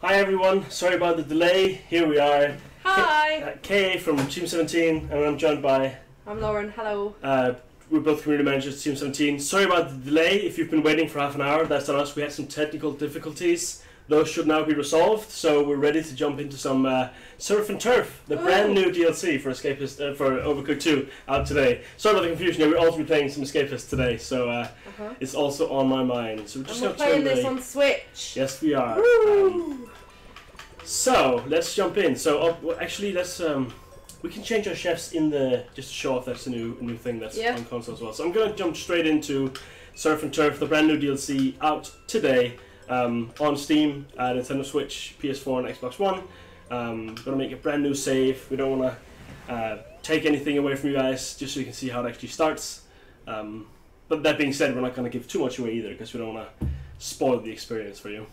Hi everyone, sorry about the delay. Here we are. Hi! Kay from Team 17, and I'm joined by... I'm Lauren, hello. We're both community managers at Team 17. Sorry about the delay. If you've been waiting for half an hour, that's on us. We had some technical difficulties. Those should now be resolved, so we're ready to jump into some Surf and Turf, the brand new DLC for Escapists, for Overcooked 2, out today. Sorry about the confusion, we'll also be playing some Escapists today, so it's also on my mind. So we're just going to playing this on Switch. Yes, we are. So let's jump in. So well, actually, let's we can change our chefs in the just to show off. That's a new thing that's on console as well. So I'm going to jump straight into Surf and Turf, the brand new DLC out today. On Steam, Nintendo Switch, PS4 and Xbox One. Gonna make a brand new save. We don't want to take anything away from you guys, just so you can see how it actually starts. But that being said, we're not going to give too much away either, because we don't want to spoil the experience for you.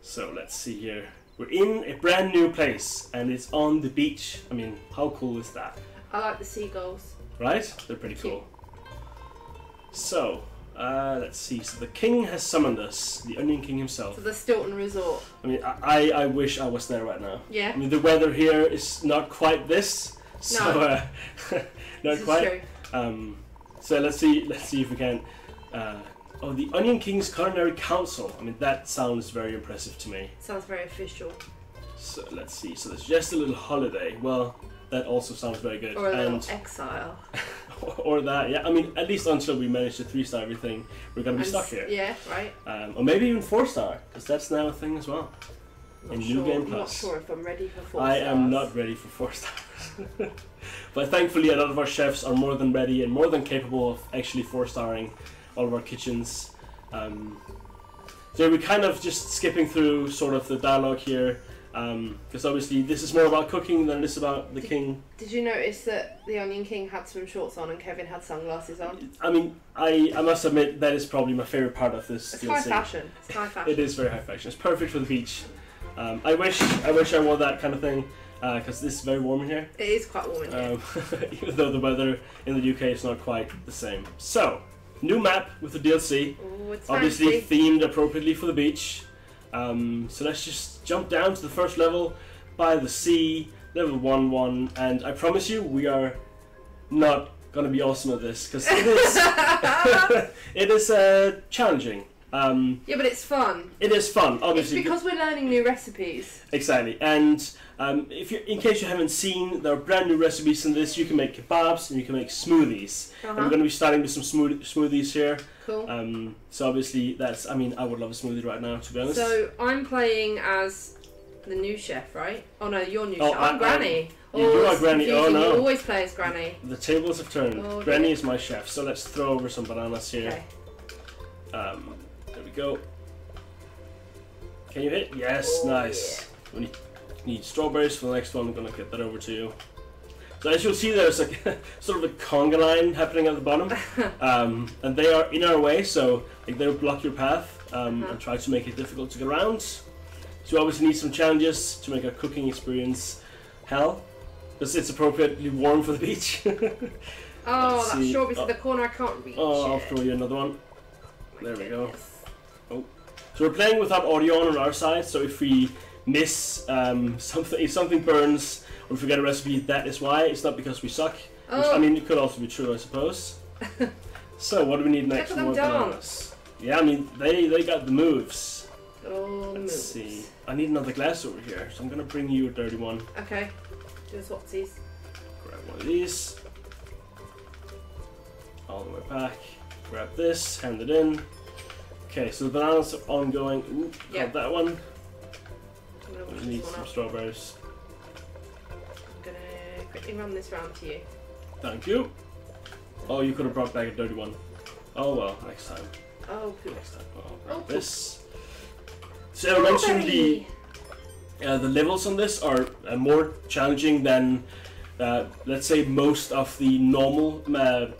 So let's see here. We're in a brand new place, and it's on the beach. I mean, how cool is that? I like the seagulls. Right? They're pretty cool. So... let's see. So the king has summoned us, the Onion King himself. To the Stilton Resort. I mean, I wish I was there right now. Yeah. I mean, the weather here is not quite this, so no. Not this quite. Is true. So let's see if we can. Oh, the Onion King's Culinary Council. I mean, that sounds very impressive to me. Sounds very official. So let's see. So there's just a little holiday. Well, that also sounds very good. Or a little exile. Or that, yeah. I mean, at least until we manage to 3-star everything, we're going to be stuck here. Yeah, right. Or maybe even 4-star, because that's now a thing as well. In New Game Plus. I'm not sure if I'm ready for 4 I stars. am not ready for 4 stars. But thankfully, a lot of our chefs are more than ready and more than capable of actually 4-starring all of our kitchens. So we're kind of just skipping through sort of the dialogue here. Because obviously this is more about cooking than it is about the king. Did you notice that the Onion King had swim shorts on and Kevin had sunglasses on? I mean, I must admit that is probably my favourite part of this DLC. It's high fashion. It's high fashion. It is very high fashion. It's perfect for the beach. I wish I wore that kind of thing, because this is very warm in here. It is quite warm in here. Even though the weather in the UK is not quite the same. So, new map with the DLC. Ooh, it's obviously fancy. themed appropriately for the beach. So let's just jump down to the first level by the sea, level 1-1, and I promise you we are not gonna be awesome at this, because it is it is challenging. Yeah, but it's fun. It is fun, obviously. It's because we're learning new recipes. Exactly, and if you, in case you haven't seen, there are brand new recipes in this. You can make kebabs and you can make smoothies. And we're going to be starting with some smoothies here. Cool. So obviously that's, I mean, I would love a smoothie right now, to be honest. So I'm playing as the new chef, right? Oh no, you're new chef. I'm Granny. You are Granny. Oh no. You always play as Granny. The tables have turned. Oh, Granny is my chef. So let's throw over some bananas here. Okay. There we go. Can you hit? Yes, nice. Yeah. We need strawberries for the next one. I'm gonna get that over to you. So as you'll see, there's a sort of a conga line happening at the bottom, and they are in our way, so like they'll block your path and try to make it difficult to get around. So we obviously need some challenges to make our cooking experience hell, because it's appropriately warm for the beach. Oh, that strawberry's in the corner. I can't reach Oh, I'll throw you another one. There we go. Oh, so we're playing without audio on our side. So if we miss something, if something burns, or if we get a recipe, that is why. It's not because we suck. Oh. Which, I mean, it could also be true, I suppose. So what do we need next? Look at them Bananas. Yeah, I mean, they got the moves. Oh, Let's see. I need another glass over here, so I'm gonna bring you a dirty one. Okay. Do the swapsies. Grab one of these. All the way back. Grab this, hand it in. Okay, so the bananas are ongoing. Ooh, got that one. We need some strawberries. I'm gonna quickly run this round to you. Thank you. Oh, you could have brought back a dirty one. Oh well, next time. Oh, cool. Next time. I'll grab this. So I mentioned the levels on this are more challenging than let's say most of the normal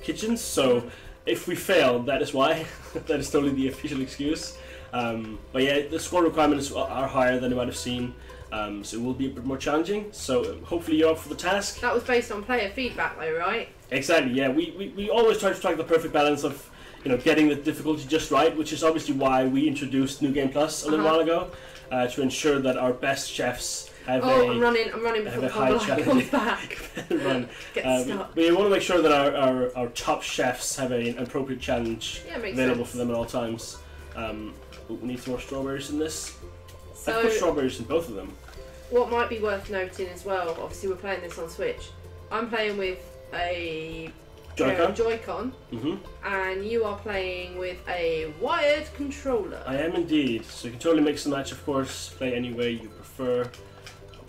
kitchens. So if we fail, that is why. That is totally the official excuse. But yeah, the score requirements are higher than you might have seen, so it will be a bit more challenging. So hopefully you're up for the task. That was based on player feedback though, right? Exactly, yeah. We always try to strike the perfect balance of, you know, getting the difficulty just right, which is obviously why we introduced New Game Plus a little while ago. to ensure that our best chefs have I'm running before the conga line comes back. Get stuck. We want to make sure that our top chefs have an appropriate challenge available for them at all times. We need some more strawberries in this. So, I've put strawberries in both of them. What might be worth noting as well, obviously we're playing this on Switch. I'm playing with a Joy-Con, and you are playing with a wired controller. I am indeed. So you can totally mix and match, of course. Play any way you prefer.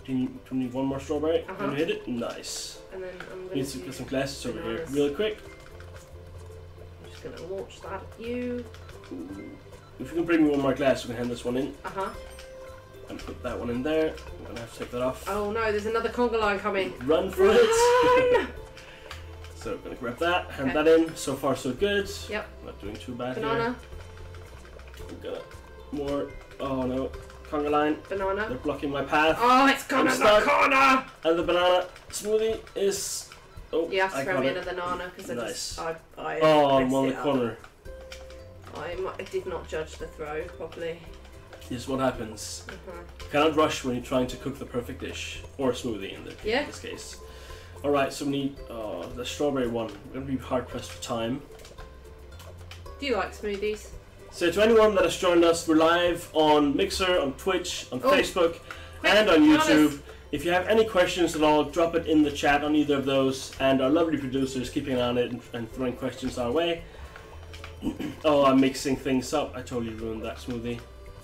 Do you need one more strawberry? Can you hit it? Nice. And then I'm going to get some glasses over here really quick. I'm just going to launch that at you. Ooh. If you can bring me one more glass, we can hand this one in. And put that one in there. I'm going to have to take that off. Oh no, there's another conga line coming. Run for it! So I'm going to grab that, hand that in. So far so good. Yep. Not doing too bad Banana. here. We've got more. Oh no. Conga line. Banana. They're blocking my path. Oh, it's gone in the corner! And the banana smoothie is... Oh, you have to throw me another banana because nice. I I'm on the corner. I did not judge the throw properly. This is what happens. You cannot rush when you're trying to cook the perfect dish. Or smoothie in this case. Alright, so we need the strawberry one. We're going to be hard pressed for time. Do you like smoothies? So to anyone that has joined us, we're live on Mixer, on Twitch, on Facebook, and on YouTube. If you have any questions at all, drop it in the chat on either of those, and our lovely producers keeping an eye on it and throwing questions our way. Oh, I'm mixing things up. I totally ruined that smoothie.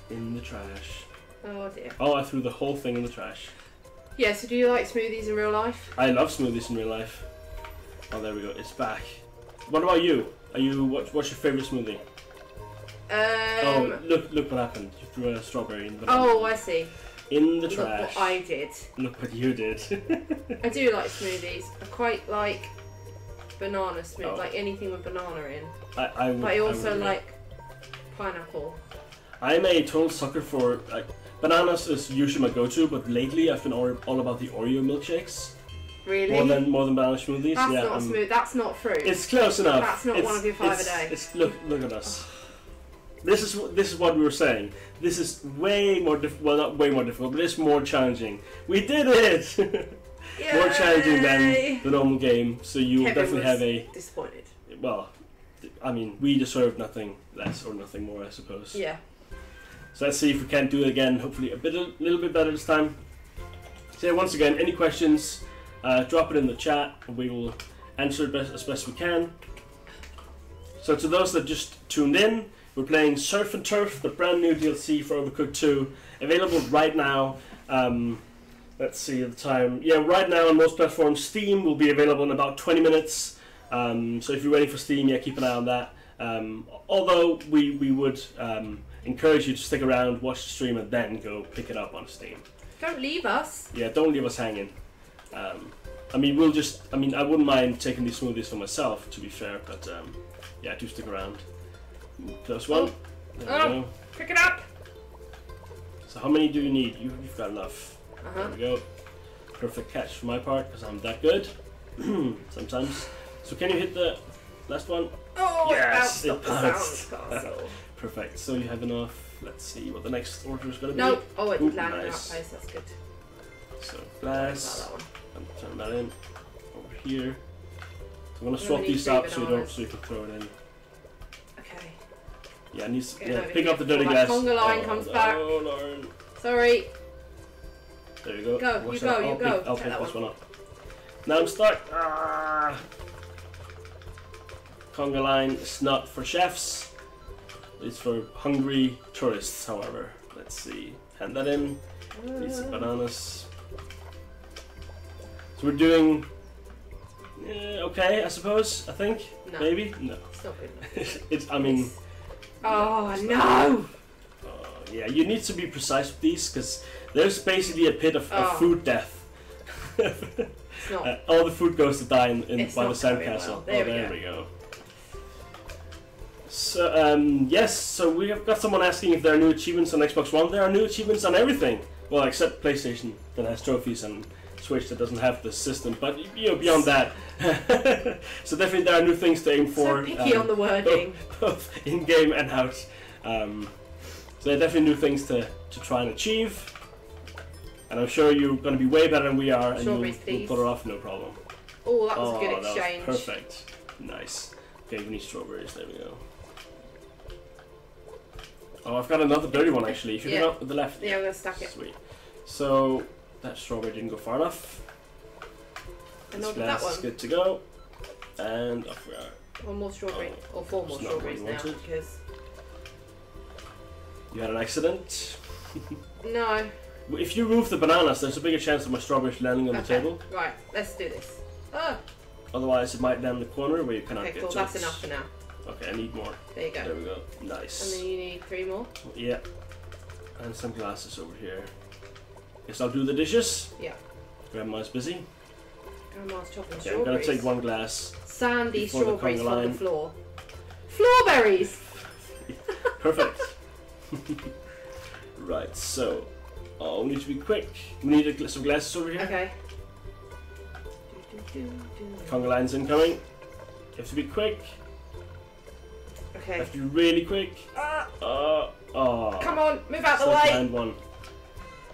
In the trash. Oh dear. Oh, I threw the whole thing in the trash. Yeah, so do you like smoothies in real life? I love smoothies in real life. Oh, there we go. It's back. What about you? What's your favourite smoothie? Oh, look what happened. You threw a strawberry in the banana. Oh, I see. In the trash. trash. Look what I did. Look what you did. I do like smoothies. I quite like banana smoothie, like anything with banana in. But I also like pineapple. I'm a total sucker for bananas is usually my go-to, but lately I've been all about the Oreo milkshakes. Really? More than banana smoothies. That's not smooth. That's not fruit. It's close enough. That's not one of your 5 a day. Look at us. This is what we were saying. This is way more well, not way more difficult, but it's more challenging. We did it. More challenging than the normal game. So you will definitely have a disappointed. Well, I mean, we deserve nothing less or nothing more, I suppose. Yeah. So let's see if we can do it again. Hopefully a little bit better this time. So yeah, once again, any questions, drop it in the chat and we will answer it as best we can. So to those that just tuned in, we're playing Surf and Turf, the brand new DLC for Overcooked 2, available right now. Let's see the time. Yeah, right now on most platforms. Steam will be available in about 20 minutes. So if you're waiting for Steam, yeah, keep an eye on that. Although we would encourage you to stick around, watch the stream, and then go pick it up on Steam. Don't leave us. Yeah, don't leave us hanging. I mean, I wouldn't mind taking these smoothies for myself, to be fair, but yeah, do stick around. Close one. There we go. Pick it up. So how many do you need? You've got enough. There we go. Perfect catch for my part, because I'm that good. Sometimes. So can you hit the last one? Oh, yes, it bounced. Perfect. So you have enough. Let's see what the next order is going to be. No. Oh, it landed in that place. That's good. So glass. And turn that in over here. So I'm going to swap these up so you can throw it in. Okay. Yeah, pick up the dirty glass. Conga line comes back. Oh, Lauren. Sorry. There you go. You go. I'll pick this one up. Now I'm stuck. Conga line is not for chefs. It's for hungry tourists, however. Let's see. Hand that in. These bananas. So we're doing okay, I suppose. I think. No. Maybe. No. It's not good enough. It's. I mean. Oh no! Yeah, you need to be precise with these because there's basically a pit of food death. It's not. All the food goes to die by the sandcastle. Well. There we go. So yes, so we have got someone asking if there are new achievements on Xbox One. There are new achievements on everything. Well, except PlayStation that has trophies and Switch that doesn't have the system. But beyond that, so definitely there are new things to aim for. So picky on the wording, both in game and out. So they're definitely new things to try and achieve. And I'm sure you're going to be way better than we are, and you'll pull it off no problem. Oh, that was a good exchange. That was perfect. Nice. Okay, we need strawberries. There we go. Oh, I've got another dirty one actually. If you go up to the left. Yeah, I'm going to stack it. Sweet. So, that strawberry didn't go far enough. And on that one. Is good to go. And off we are. One more strawberry. Or 4 more strawberries now, because... You had an accident? No. If you remove the bananas, there's a bigger chance of my strawberries landing on the table. Right, let's do this. Oh. Otherwise, it might land in the corner where you cannot get to it. Okay, cool. That's enough for now. Okay, I need more. There you go. There we go. Nice. And then you need 3 more? Yeah. And some glasses over here. Guess I'll do the dishes. Yeah. Grandma's busy. Grandma's chopping strawberries. I'm going to take 1 glass. Sandy strawberries from the floor. Floorberries! Perfect. Right, so... Oh, we need to be quick. We need some glasses over here. Okay. Conga line's incoming. You have to be quick. Okay. You have to be really quick. Come on, move out the way. One.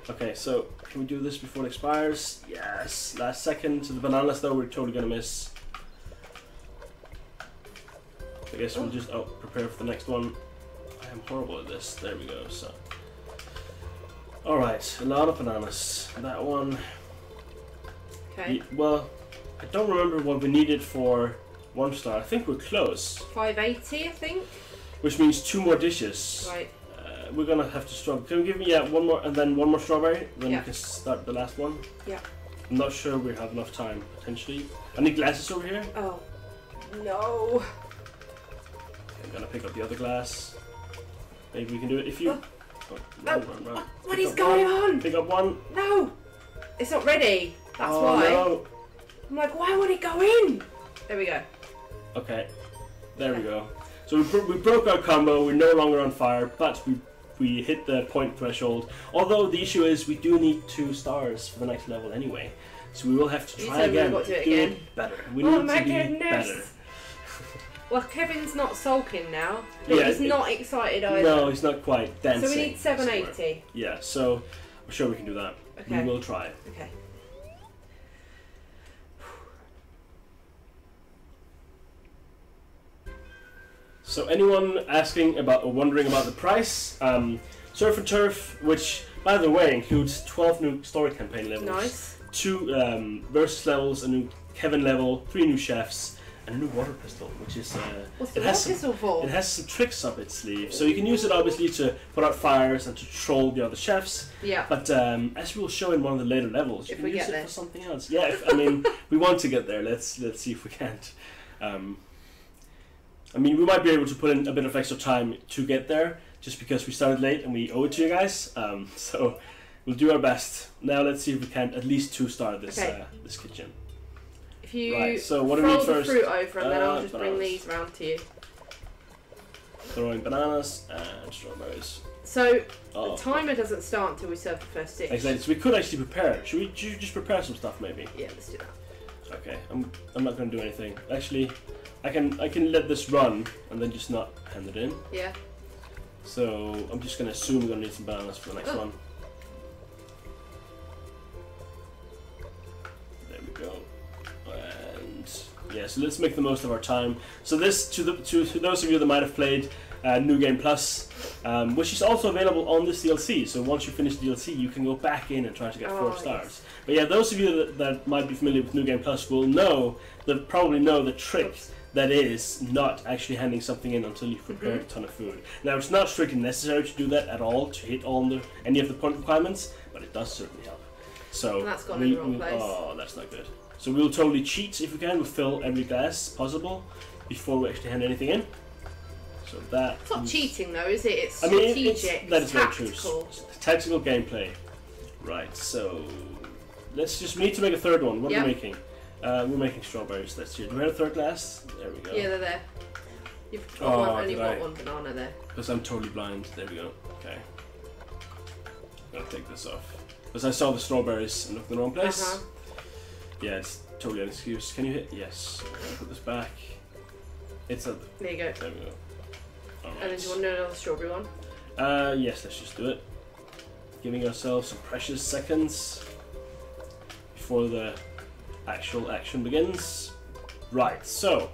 Okay, so can we do this before it expires? Yes. Last second to the bananas though, we're totally gonna miss. I guess we'll just prepare for the next one. I am horrible at this. There we go. So. Alright, a lot of bananas. That one. Okay. Well, I don't remember what we needed for 1 star. I think we're close. 580, I think. Which means 2 more dishes. Right. We're gonna have to strawberry. Can you give me 1 more and then 1 more strawberry? Then we can start the last one. Yeah. I'm not sure we have enough time, potentially. I need glasses over here. Oh. No. I'm gonna pick up the other glass. Maybe we can do it if you... Run. What is going on? Pick up 1. No! It's not ready. That's why. No. I'm like, why would it go in? There we go. Okay. There we go. So we broke our combo. We're no longer on fire, but we hit the point threshold. Although the issue is we do need 2 stars for the next level anyway. So we will have to try again. Do it better. We need to be better. Well, Kevin's not sulking now, but he's not excited either. No, he's not quite dancing. So we need 780. Yeah, so I'm sure we can do that. Okay. We will try. Okay. So anyone asking about or wondering about the price, Surf and Turf, which by the way includes 12 new story campaign levels. Nice. 2 versus levels, a new Kevin level, 3 new chefs, and a new water pistol, which is what's the water pistol for? It has some tricks up its sleeve, so you can use it obviously to put out fires and to troll the other chefs. Yeah. But as we will show in one of the later levels, you can use it for something else. Yeah, I mean, we want to get there. Let's see if we can't. I mean, we might be able to put in a bit of extra time to get there, just because we started late and we owe it to you guys. So we'll do our best. Now let's see if we can at least 2-star this this kitchen. If you right, so what do we need first? Throw the fruit over and then I'll just bring these round to you. Throwing bananas and strawberries. So the timer doesn't start until we serve the first dish. Exactly. So we could actually prepare. Should we just prepare some stuff maybe? Yeah, let's do that. Okay. I'm not going to do anything. Actually, I can let this run and then just not hand it in. Yeah. So I'm just going to assume we're going to need some bananas for the next one. There we go. And yeah, so let's make the most of our time. So this, to those of you that might have played New Game Plus, which is also available on this DLC. So once you finish the DLC, you can go back in and try to get 4 stars. Yes. But yeah, those of you that might be familiar with New Game Plus will probably know the trick that is not actually handing something in until you've prepared a ton of food. Now, it's not strictly necessary to do that at all to hit any of the point requirements, but it does certainly help. So that's gone in the wrong place. Oh, that's not good. So we'll totally cheat if we can. We'll fill every glass possible before we actually hand anything in. So that. It's not cheating though, is it? It's strategic. That is very true. Tactical. Tactical gameplay. Right. So we need to make a 3rd one. What are we making? We're making strawberries. Let's see. Do we have a 3rd glass? There we go. Yeah, they're there. You've got only got 1 banana there. Because I'm totally blind. There we go. Okay. I'll take this off. Because I saw the strawberries and looked in the wrong place. Yeah, it's totally an excuse. Can you hit? Yes. Put this back. It's a. There you go. There we go. All right. And then do you want another strawberry one? Yes, let's just do it. Giving ourselves some precious seconds before the actual action begins. Right, so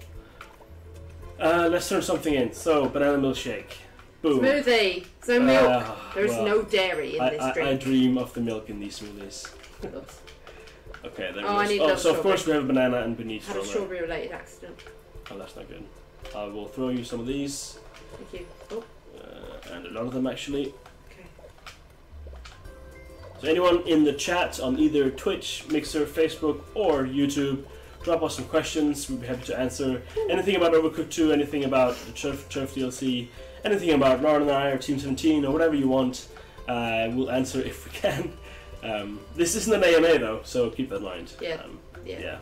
let's turn something in. So, banana milkshake. Boom. Smoothie. So milk. There's no dairy in this drink. I dream of the milk in these smoothies. Oops. Okay, there I need so of course we have a banana and we need strawberry. Had a strawberry-related accident. Oh, that's not good. I will throw you some of these. Thank you. Oh. And a lot of them actually. Okay. So anyone in the chat on either Twitch, Mixer, Facebook, or YouTube, drop us some questions. We'd be happy to answer anything about Overcooked 2, anything about the Turf DLC, anything about Lauren and I or Team 17 or whatever you want. We'll answer if we can. This isn't an AMA though, so keep that in mind. Yeah. Yeah.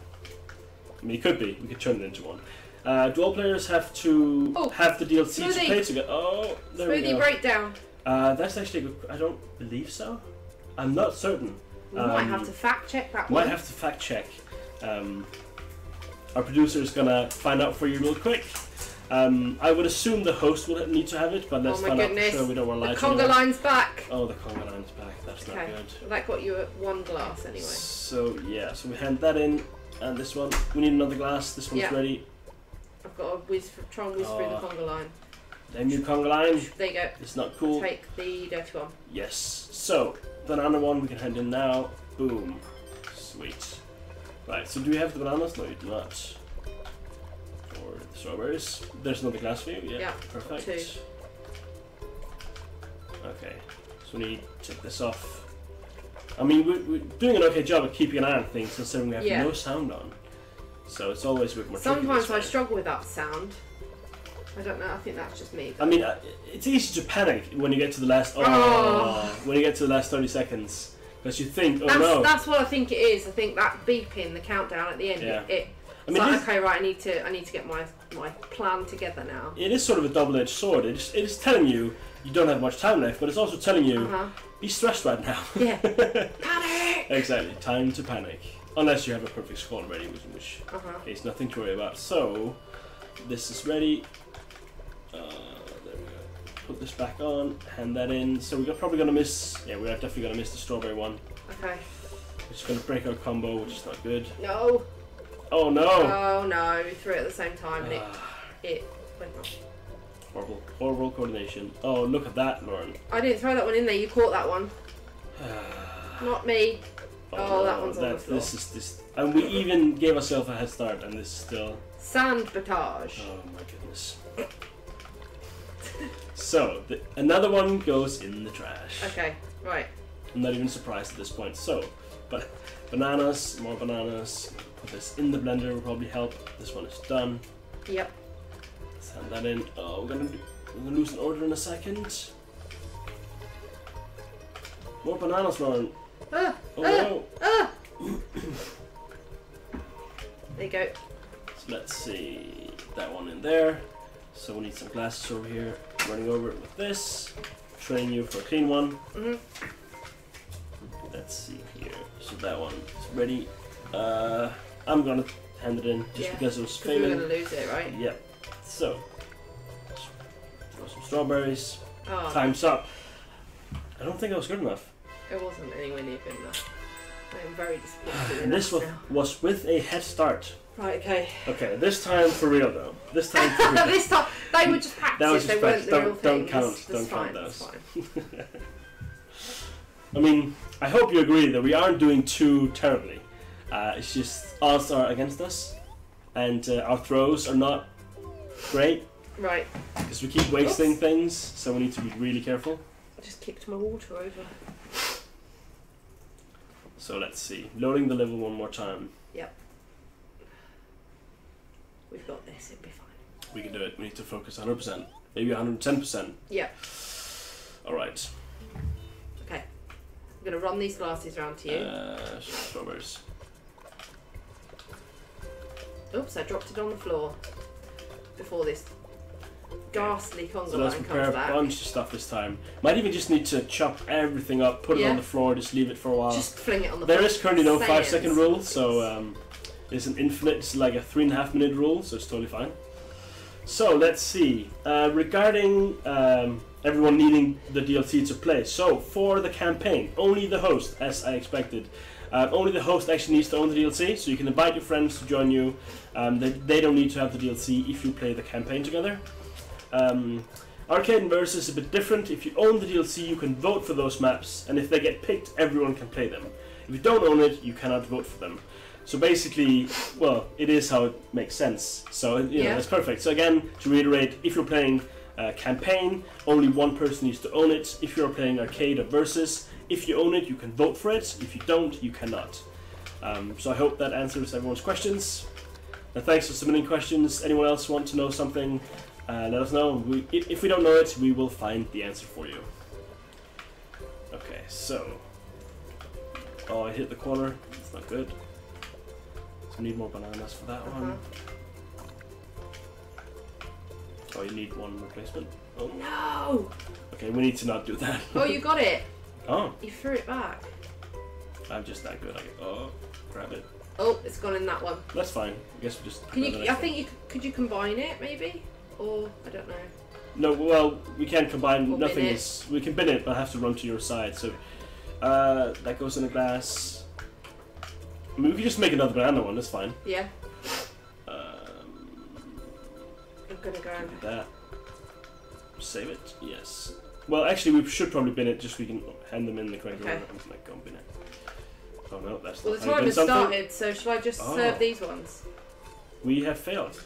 I mean, it could be. We could turn it into one. Do all players have to have the DLC to play together? Oh, there we go. Smoothie breakdown. That's actually good. I don't believe so. I'm not certain. We might have to fact check that one. Might have to fact check. Our producer is gonna find out for you real quick. I would assume the host will need to have it, but let's find out for sure. We don't want to lie to you. The conga line's back. Oh, the conga line's back. That's not good. Well, that got you at one glass anyway. So yeah, so we hand that in, and this one. We need another glass. This one's ready. I've got to try and whiz through the conga line. Damn you, conga line. There you go. It's not cool. Take the dirty one. Yes. So banana one we can hand in now. Boom. Sweet. Right. So do we have the bananas? No, you do not. Or the strawberries. There's another glass for you. Yeah. Perfect. 2. Okay. So we need to take this off. I mean, we're doing an okay job of keeping an eye on things, considering we have no sound on. So it's always a bit more tricky. Sometimes I struggle with that sound. I don't know. I think that's just me. I mean, it's easy to panic when you get to the last. When you get to the last 30 seconds, because you think, That's what I think it is. I think that beeping, the countdown at the end. I mean, like, okay, right. I need to get my plan together now. It is sort of a double-edged sword. It is telling you don't have much time left, but it's also telling you be stressed right now. Yeah. Panic. Exactly. Time to panic. Unless you have a perfect score ready, which is nothing to worry about. So, this is ready. There we go. Put this back on, hand that in. So we're probably going to miss... Yeah, we're definitely going to miss the strawberry one. Okay. Which is going to break our combo, which is not good. No. Oh no! Oh no, we threw it at the same time and it went wrong. Horrible coordination. Oh, look at that, Lauren. I didn't throw that one in there, you caught that one. Not me. Oh, that one's on the floor. And we even gave ourselves a head start, and this is still... Sandbotage. Oh my goodness. So, another one goes in the trash. Okay, right. I'm not even surprised at this point. So, but bananas, more bananas. Put this in the blender will probably help. This one is done. Yep. Sand that in. Oh, we're gonna lose an order in a second. More bananas, Lauren. No. There you go. So let's see, that one in there. So we need some glasses over here. Running over it with this. Train you for a clean one. Let's see here. So that one is ready. I'm gonna hand it in just because it was failing. We're gonna lose it, right? Yep. So throw some strawberries. Oh. Time's up. I don't think I was good enough. It wasn't anywhere near good enough. I am very disappointed. And this was with a head start. Right, okay. Okay, this time for real though. This time for real. This time, they were just practice, they weren't the real thing. Don't count those. I mean, I hope you agree that we aren't doing too terribly. It's just odds are against us, and our throws are not great. Right. Because we keep wasting things, so we need to be really careful. I just kicked my water over. So let's see. Loading the level one more time. Yep. We've got this, it'll be fine. We can do it. We need to focus 100%. Maybe 110%. Yep. Alright. Okay. I'm going to run these glasses round to you. Strawberries. Oops, I dropped it on the floor before this ghastly conga line comes back. So let's prepare a bunch of stuff this time. Might even just need to chop everything up, put it on the floor, just leave it for a while. Just fling it on the floor. There is currently no 5-second rule, so it's an infinite, it's like a 3.5 minute rule, so it's totally fine. So let's see. Regarding everyone needing the DLC to play. So for the campaign, only the host, as I expected, only the host actually needs to own the DLC. So you can invite your friends to join you. They don't need to have the DLC if you play the campaign together. Arcade and Versus is a bit different. If you own the DLC, you can vote for those maps, and if they get picked, everyone can play them. If you don't own it, you cannot vote for them. So basically, well, it is how it makes sense. So you know, that's perfect. So again, to reiterate, if you're playing campaign, only one person needs to own it. If you're playing arcade or versus, if you own it, you can vote for it. If you don't, you cannot. So I hope that answers everyone's questions. And thanks for submitting questions. Anyone else want to know something? Let us know. If we don't know it, we will find the answer for you. Okay, so... Oh, I hit the corner. That's not good. So we need more bananas for that one. Oh, you need one replacement? Oh. No! Okay, we need to not do that. Oh, you got it! Oh. You threw it back. I'm just that good. Oh, grab it. Oh, it's gone in that one. That's fine. I guess we just... Can you? I think you could you combine it, maybe? Or, I don't know. No, well, we can't combine. Or nothing is... We can bin it, but I have to run to your side, so... that goes in a glass. I mean, we can just make another banana one, that's fine. Yeah. I'm gonna go and that. Save it, yes. Well, actually, we should probably bin it just so we can hand them in the correct order. I'm gonna go bin it. Oh no, that's well, not. the timer started, so should I just serve these ones? We have failed.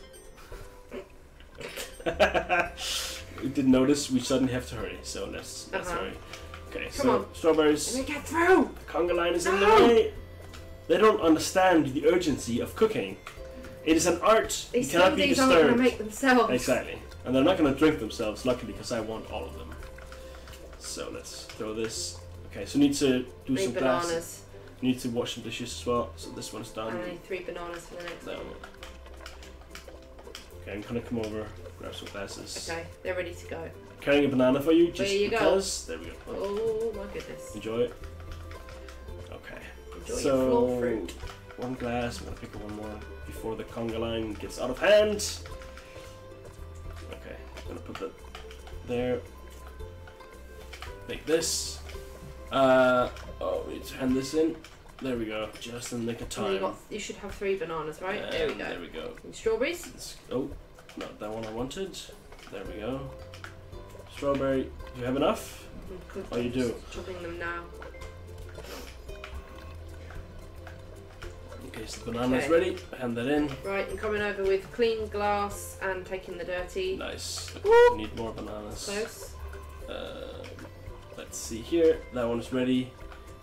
We didn't notice. We suddenly have to hurry, so let's hurry. Okay, Come on. Strawberries. Let me get through. The conga line is in the way. They don't understand the urgency of cooking. It is an art. You cannot be disturbed. Aren't going to make themselves. Exactly, and they're not going to drink themselves. Luckily, because I want all of them. So let's throw this. Okay, so we need to do some bananas. glass. We need to wash some dishes as well. So this one's done. I need 3 bananas for the next one. Okay, I'm gonna come over, grab some glasses. Okay, they're ready to go. Carrying a banana for you, just there you because. Go. There we go. Oh my goodness. Enjoy it. Okay. Enjoy your floor fruit. One glass. I'm gonna pick up one more before the conga line gets out of hand. Okay, I'm gonna put that there. Make this. Oh, we need to hand this in. There we go, just in the nick of time. You should have 3 bananas, right? There we go. There we go. And strawberries? Oh, not that one I wanted. There we go. Strawberry. Do you have enough? Oh, you do. Chopping them now. Okay, so the banana's ready. Hand that in. Right, I'm coming over with clean glass and taking the dirty. Nice. Whoop. Need more bananas. Close. Let's see here. That one's ready.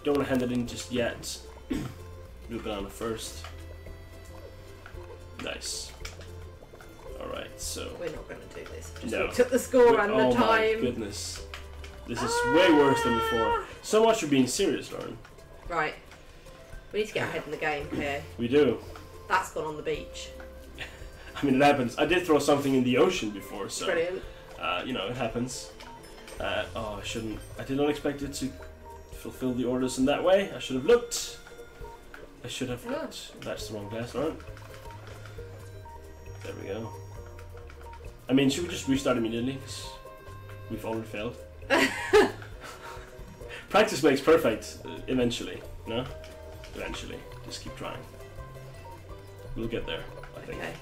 Don't want to hand it in just yet. Do banana first. Nice. Alright, so... We're not going to do this. Just looked at the score and the time. Oh my goodness. This is way worse than before. So much for being serious, Lauren. Right. We need to get ahead in the game here. We do. That's gone on the beach. I mean, it happens. I did throw something in the ocean before, so... Brilliant. You know, it happens. Oh, I shouldn't... I did not expect it to fulfill the orders in that way. I should have looked. I should have looked. That's the wrong glass, right? There we go. I mean, should we just restart immediately? Because we've already failed. Practice makes perfect, eventually. No? Eventually. Just keep trying. We'll get there, I think. Okay.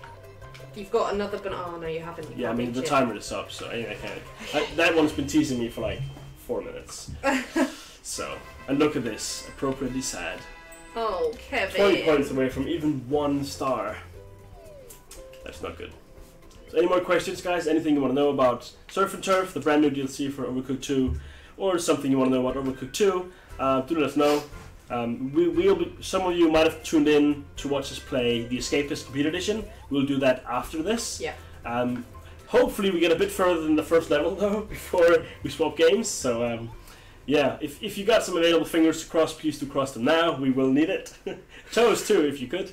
You've got another banana. Oh, no, you haven't. Yeah, I mean, the timer is up, so I can't. That one's been teasing me for like 4 minutes. So, and look at this. Appropriately sad. Oh, Kevin. 20 points away from even 1 star. That's not good. So any more questions, guys? Anything you want to know about Surf and Turf, the brand new DLC for Overcooked 2, or something you want to know about Overcooked 2, do let us know. Some of you might have tuned in to watch us play the Escapists Complete Edition. We'll do that after this. Yeah. Hopefully we get a bit further than the first level, though, before we swap games. So, yeah, if you got some available fingers to cross, please do cross them now. We will need it. Toes too, if you could.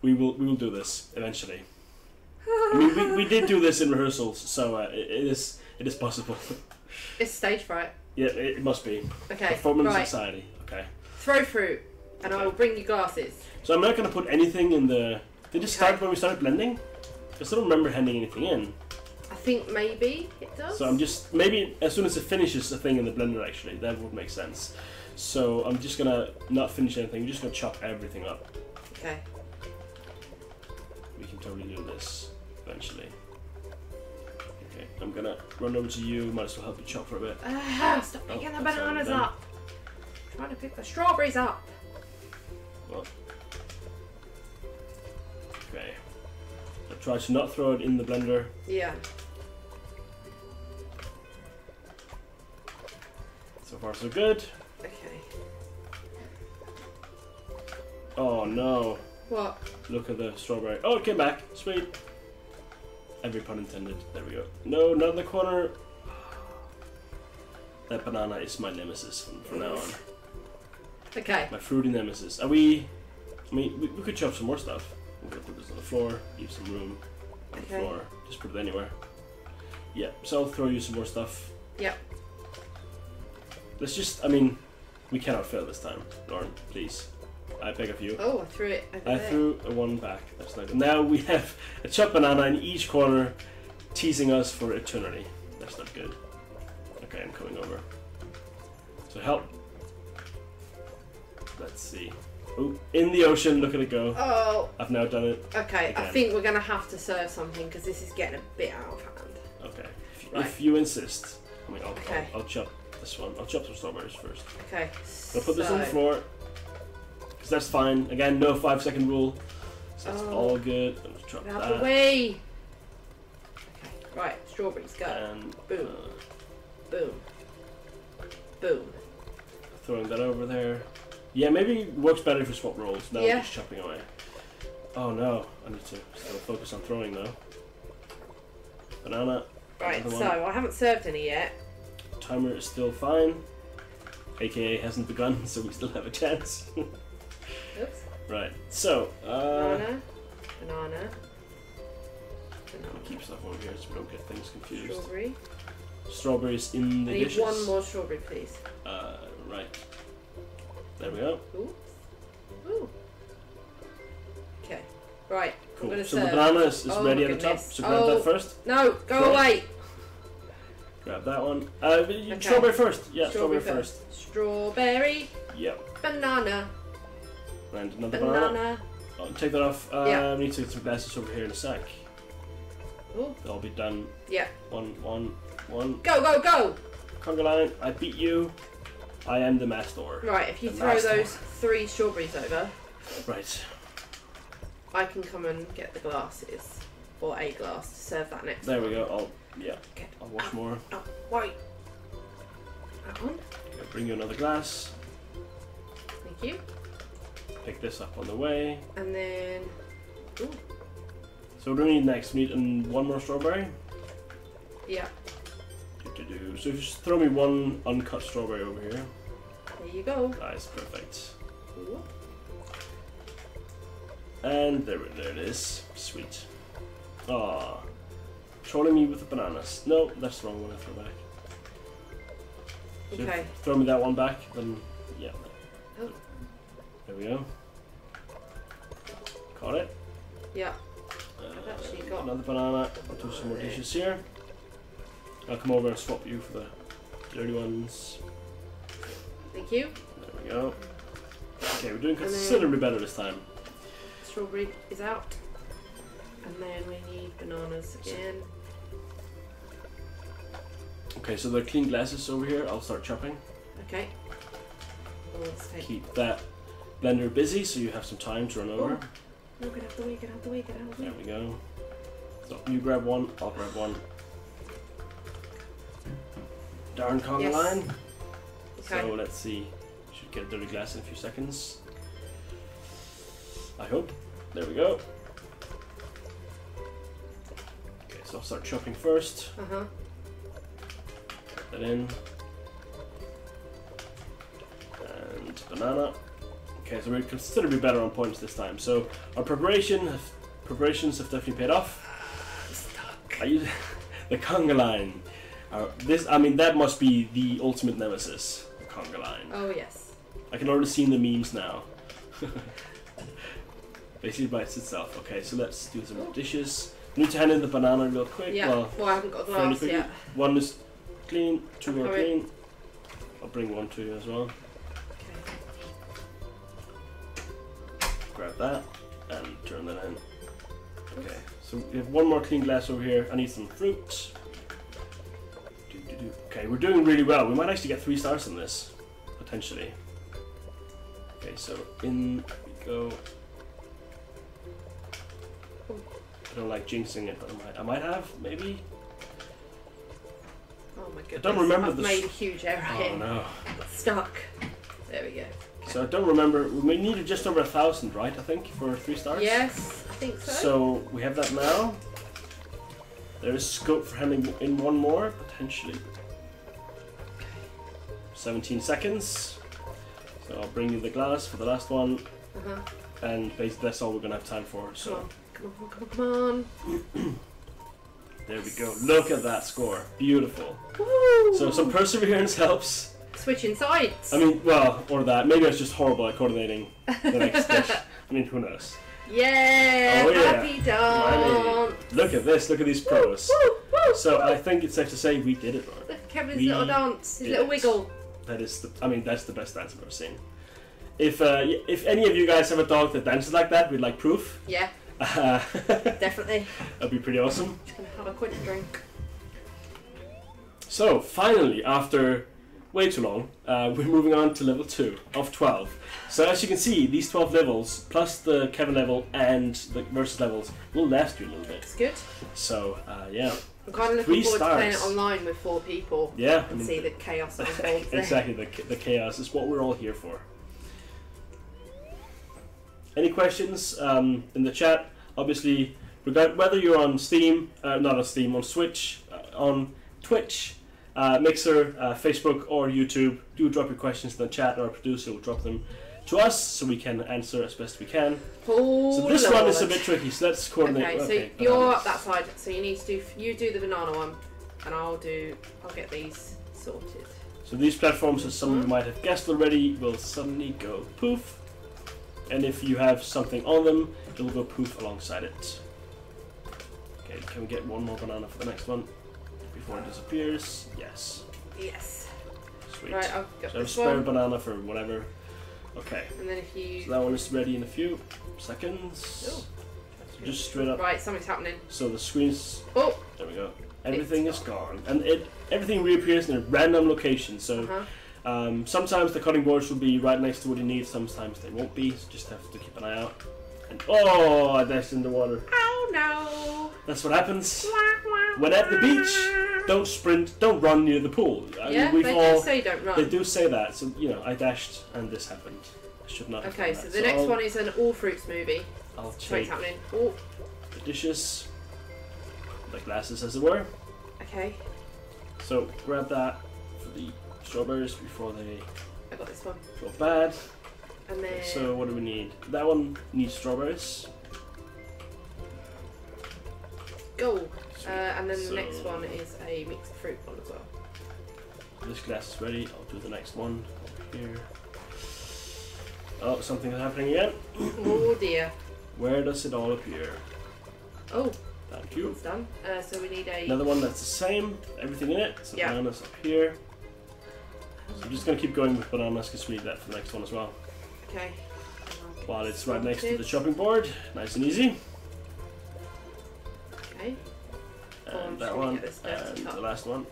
we will do this eventually. I mean, we did do this in rehearsals, so it is possible. It's stage fright. Yeah, it must be. Okay. Performance anxiety. Okay. Throw fruit, and I will bring you glasses. So I'm not going to put anything in the. Did it start when we started blending? Because I don't remember handing anything in. think maybe it does. So I'm just, maybe as soon as it finishes the thing in the blender, actually, that would make sense. So I'm just gonna not finish anything, I'm just gonna chop everything up. Okay. We can totally do this eventually. Okay, I'm gonna run over to you, might as well help you chop for a bit. Stop picking the bananas up! I'm trying to pick the strawberries up! Well. Okay. I try to not throw it in the blender. Yeah. So far so good. Okay. Oh no. What? Look at the strawberry. Oh, it came back. Sweet. Every pun intended. There we go. No, not in the corner. That banana is my nemesis from now on. Okay. My fruity nemesis. Are we... I mean, we could chop some more stuff. We're gonna put this on the floor. Leave some room on the floor. Just put it anywhere. Yeah, so I'll throw you some more stuff. Yep. Let's just... I mean, we cannot fail this time. Lauren, please. I beg of you. Oh, I threw it over I there. threw a one back. That's not good. Now we have a chopped banana in each corner, teasing us for eternity. That's not good. Okay, I'm coming over. So help. Let's see. Oh, in the ocean. Look at it go. Oh. I've now done it. Okay, again. I think we're gonna have to serve something because this is getting a bit out of hand. Okay. Right. If you insist. I mean, Okay. I'll chop this one. I'll chop some strawberries first. Okay. I'll put this on the floor. Because that's fine. Again, no 5-second rule. So that's all good. I'm just chop Get out that. the way. Okay. Right. Strawberries go. And boom. Boom. Boom. Throwing that over there. Yeah, maybe it works better if we swap rolls. Now Yeah. I'm just chopping away. Oh no, I need to still focus on throwing though. Banana. Right, another so one. I haven't served any yet. Timer is still fine. AKA hasn't begun, so we still have a chance. Oops. Right, so. Banana. Banana. I'll keep stuff over here so we don't get things confused. Strawberry. Strawberries in the I need dishes. one more strawberry, please. Right. There we go. Ooh. Ooh. Okay. Right. Cool. I'm gonna So serve. the banana is Oh, ready at the top. goodness. So grab that first. No, go Sure. away. Grab that one. Strawberry first. Yeah, strawberry first. Strawberry. Yep. Banana. And another banana. Banana. I'll take that off. Yeah. We need to get some glasses over here in a sec. Ooh. They'll be done. Yeah. One. Go, go, go! Conga line, I beat you. I am the master. Right, if you The throw master. those 3 strawberries over, Right. I can come and get the glasses. Or a glass to serve that next There one. we go. Okay. I'll wash more. Oh, wait. That one. Okay, bring you another glass. Thank you. Pick this up on the way. And then... Ooh. So what do we need next? We need one more strawberry. Yeah. So if you just throw me one uncut strawberry over here. There you go. Nice, perfect. Ooh. And there it is. Sweet. Ah, trolling me with the bananas. No, that's the wrong one. I throw back. So Okay. throw me that one back, then yeah. Oh. There we go. Caught it. Yeah. I've actually got... Another banana. I'll do some more dishes here. I'll come over and swap you for the dirty ones. Thank you. There we go. Okay, we're doing considerably better this time. Strawberry is out. And then we need bananas again. Okay, so the clean glasses over here. I'll start chopping. Okay. Oh, let's take... Keep that blender busy so you have some time to run over. No, get out the way, get out the way, get out the way. There we go. So you grab one, I'll grab one. Darn conga line. Okay. So let's see. Should get a dirty glass in a few seconds. I hope. There we go. Okay, so I'll start chopping first. Uh-huh. Put that in. And banana. Okay, so we're considerably better on points this time. So our preparations have definitely paid off. I'm stuck. I use the conga line. That must be the ultimate nemesis, the conga line. Oh, yes. I can already see the memes now. Basically bites itself. Okay, so let's do some dishes. Need to hand in the banana real quick. Yeah. Well, I haven't got a glass yet. One is clean, two are clean. I'll bring one to you as well. Okay. Grab that and turn that in. Okay, so we have one more clean glass over here. I need some fruit. Okay, we're doing really well. We might actually get 3 stars on this, potentially. Okay, so in we go. I don't like jinxing it, but I might have, maybe. Oh my goodness! I don't remember I've made a huge error here. Oh no! Stuck. There we go. Okay. So I don't remember. We needed just over 1,000, right? I think for 3 stars. Yes, I think so. So we have that now. There is scope for handing in one more potentially. 17 seconds. So I'll bring you the glass for the last one. And basically that's all we're gonna have time for. So. Come on. There we go. Look at that score. Beautiful. Woo! So some perseverance helps. Switching sides. I mean, well, or that. Maybe I was just horrible at coordinating the next dish. I mean, who knows? Yeah. Oh, yeah. Happy dance. Look at this. Look at these pros. Woo, woo, so I think it's safe to say we did it right. Look at Kevin's little dance. His little wiggle. That is the. I mean, that's the best dance I've ever seen. If any of you guys have a dog that dances like that, we'd like proof. Yeah. Definitely. That'd be pretty awesome. Just gonna have a quick drink. So finally, after way too long, we're moving on to level 2 of 12. So as you can see, these 12 levels plus the Kevin level and the versus levels will last you a little bit. It's good. So yeah. I'm kind of looking forward to playing it online with 4 people. Yeah. And see the chaos that unfolds there. Exactly, the chaos is what we're all here for. Any questions in the chat? Obviously, whether you're on Steam, not on Steam, on Switch, on Twitch, Mixer, Facebook, or YouTube, do drop your questions in the chat, and our producer will drop them to us so we can answer as best we can. Oh, so this one is a bit tricky, so let's coordinate. Okay, so you're up that side, so you need to do the banana one, and I'll get these sorted. So these platforms, as some of you might have guessed already, will suddenly go poof. And if you have something on them, it'll go poof alongside it. Okay, can we get one more banana for the next one before it disappears? Yes. Yes. Sweet. Right, I've got so this spare one. Banana for whatever. Okay. And then if you. So that one is ready in a few seconds. Oh. So just straight up. Right, something's happening. So the screen's. Oh. There we go. Everything is gone, and everything reappears in a random location. So. Sometimes the cutting boards will be right next to what you need, sometimes they won't be, so just have to keep an eye out. And oh, I dashed in the water. Oh no! That's what happens. When at the beach, don't sprint, don't run near the pool. Yeah, they do say don't run. They do say that, so you know, I dashed and this happened. I should not have Okay, done so that. the next one is an all fruit smoothie. I'll What's take happening? Oh. the dishes, the glasses as it were. Okay. So grab that for the strawberries before they I got this one. go bad. And then. So what do we need? That one needs strawberries. Go. And then the next one is a mixed fruit one as well. This glass is ready. I'll do the next one over here. Oh, something is happening again. Oh dear. Where does it all appear? Oh. Thank you. It's done. So we need another one that's the same. Everything in it. So bananas up here. So I'm just going to keep going with bananas because we need that for the next one as well. Okay. While it's right next to the chopping board. Nice and easy. Okay. And that one. And the last one.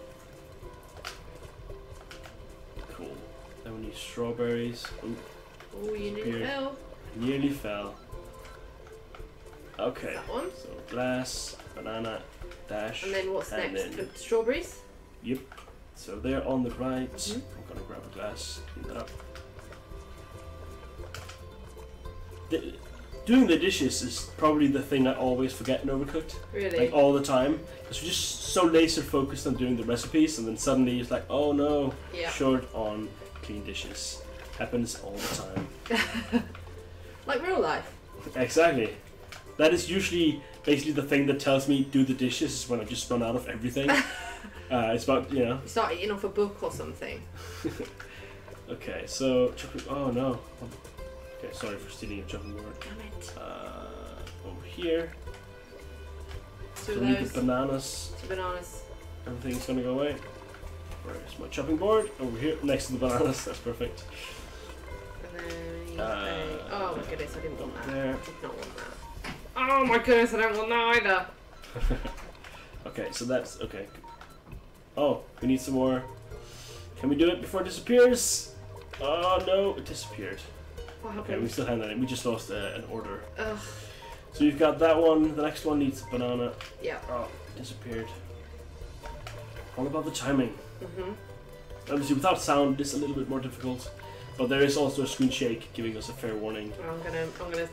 Cool. Then we need strawberries. Ooh. Oh, you nearly fell. Nearly fell. Okay. That one. So glass, banana, dash. And then what's next? Strawberries? Yep. So they're on the right. I'm gonna grab a glass, clean that up. Doing the dishes is probably the thing I always forget in Overcooked. Really? Like all the time. Because we're just so laser focused on doing the recipes and then suddenly it's like, oh no, short on clean dishes. Happens all the time. Like real life. Exactly. That is usually basically the thing that tells me do the dishes is when I just run out of everything. It's about, you know. You start eating off a book or something. Okay, so chopping. Oh no. Okay, sorry for stealing a chopping board. Damn it. Over here. Two so of we need those. the bananas. 2 bananas. Everything's gonna go away. Where's my chopping board? Over here, next to the bananas. That's perfect. And then oh my goodness, I didn't want that. There. I did not want that. Oh my goodness, I don't want that either. Okay, so that's okay. Oh, we need some more. Can we do it before it disappears? Oh no, it disappeared. What happened? Okay, we still have that in. We just lost an order. Ugh. So you've got that one. The next one needs a banana. Yeah. Oh, it disappeared. All about the timing. Mhm. Obviously, without sound, it's a little bit more difficult. But there is also a screen shake, giving us a fair warning. I'm gonna.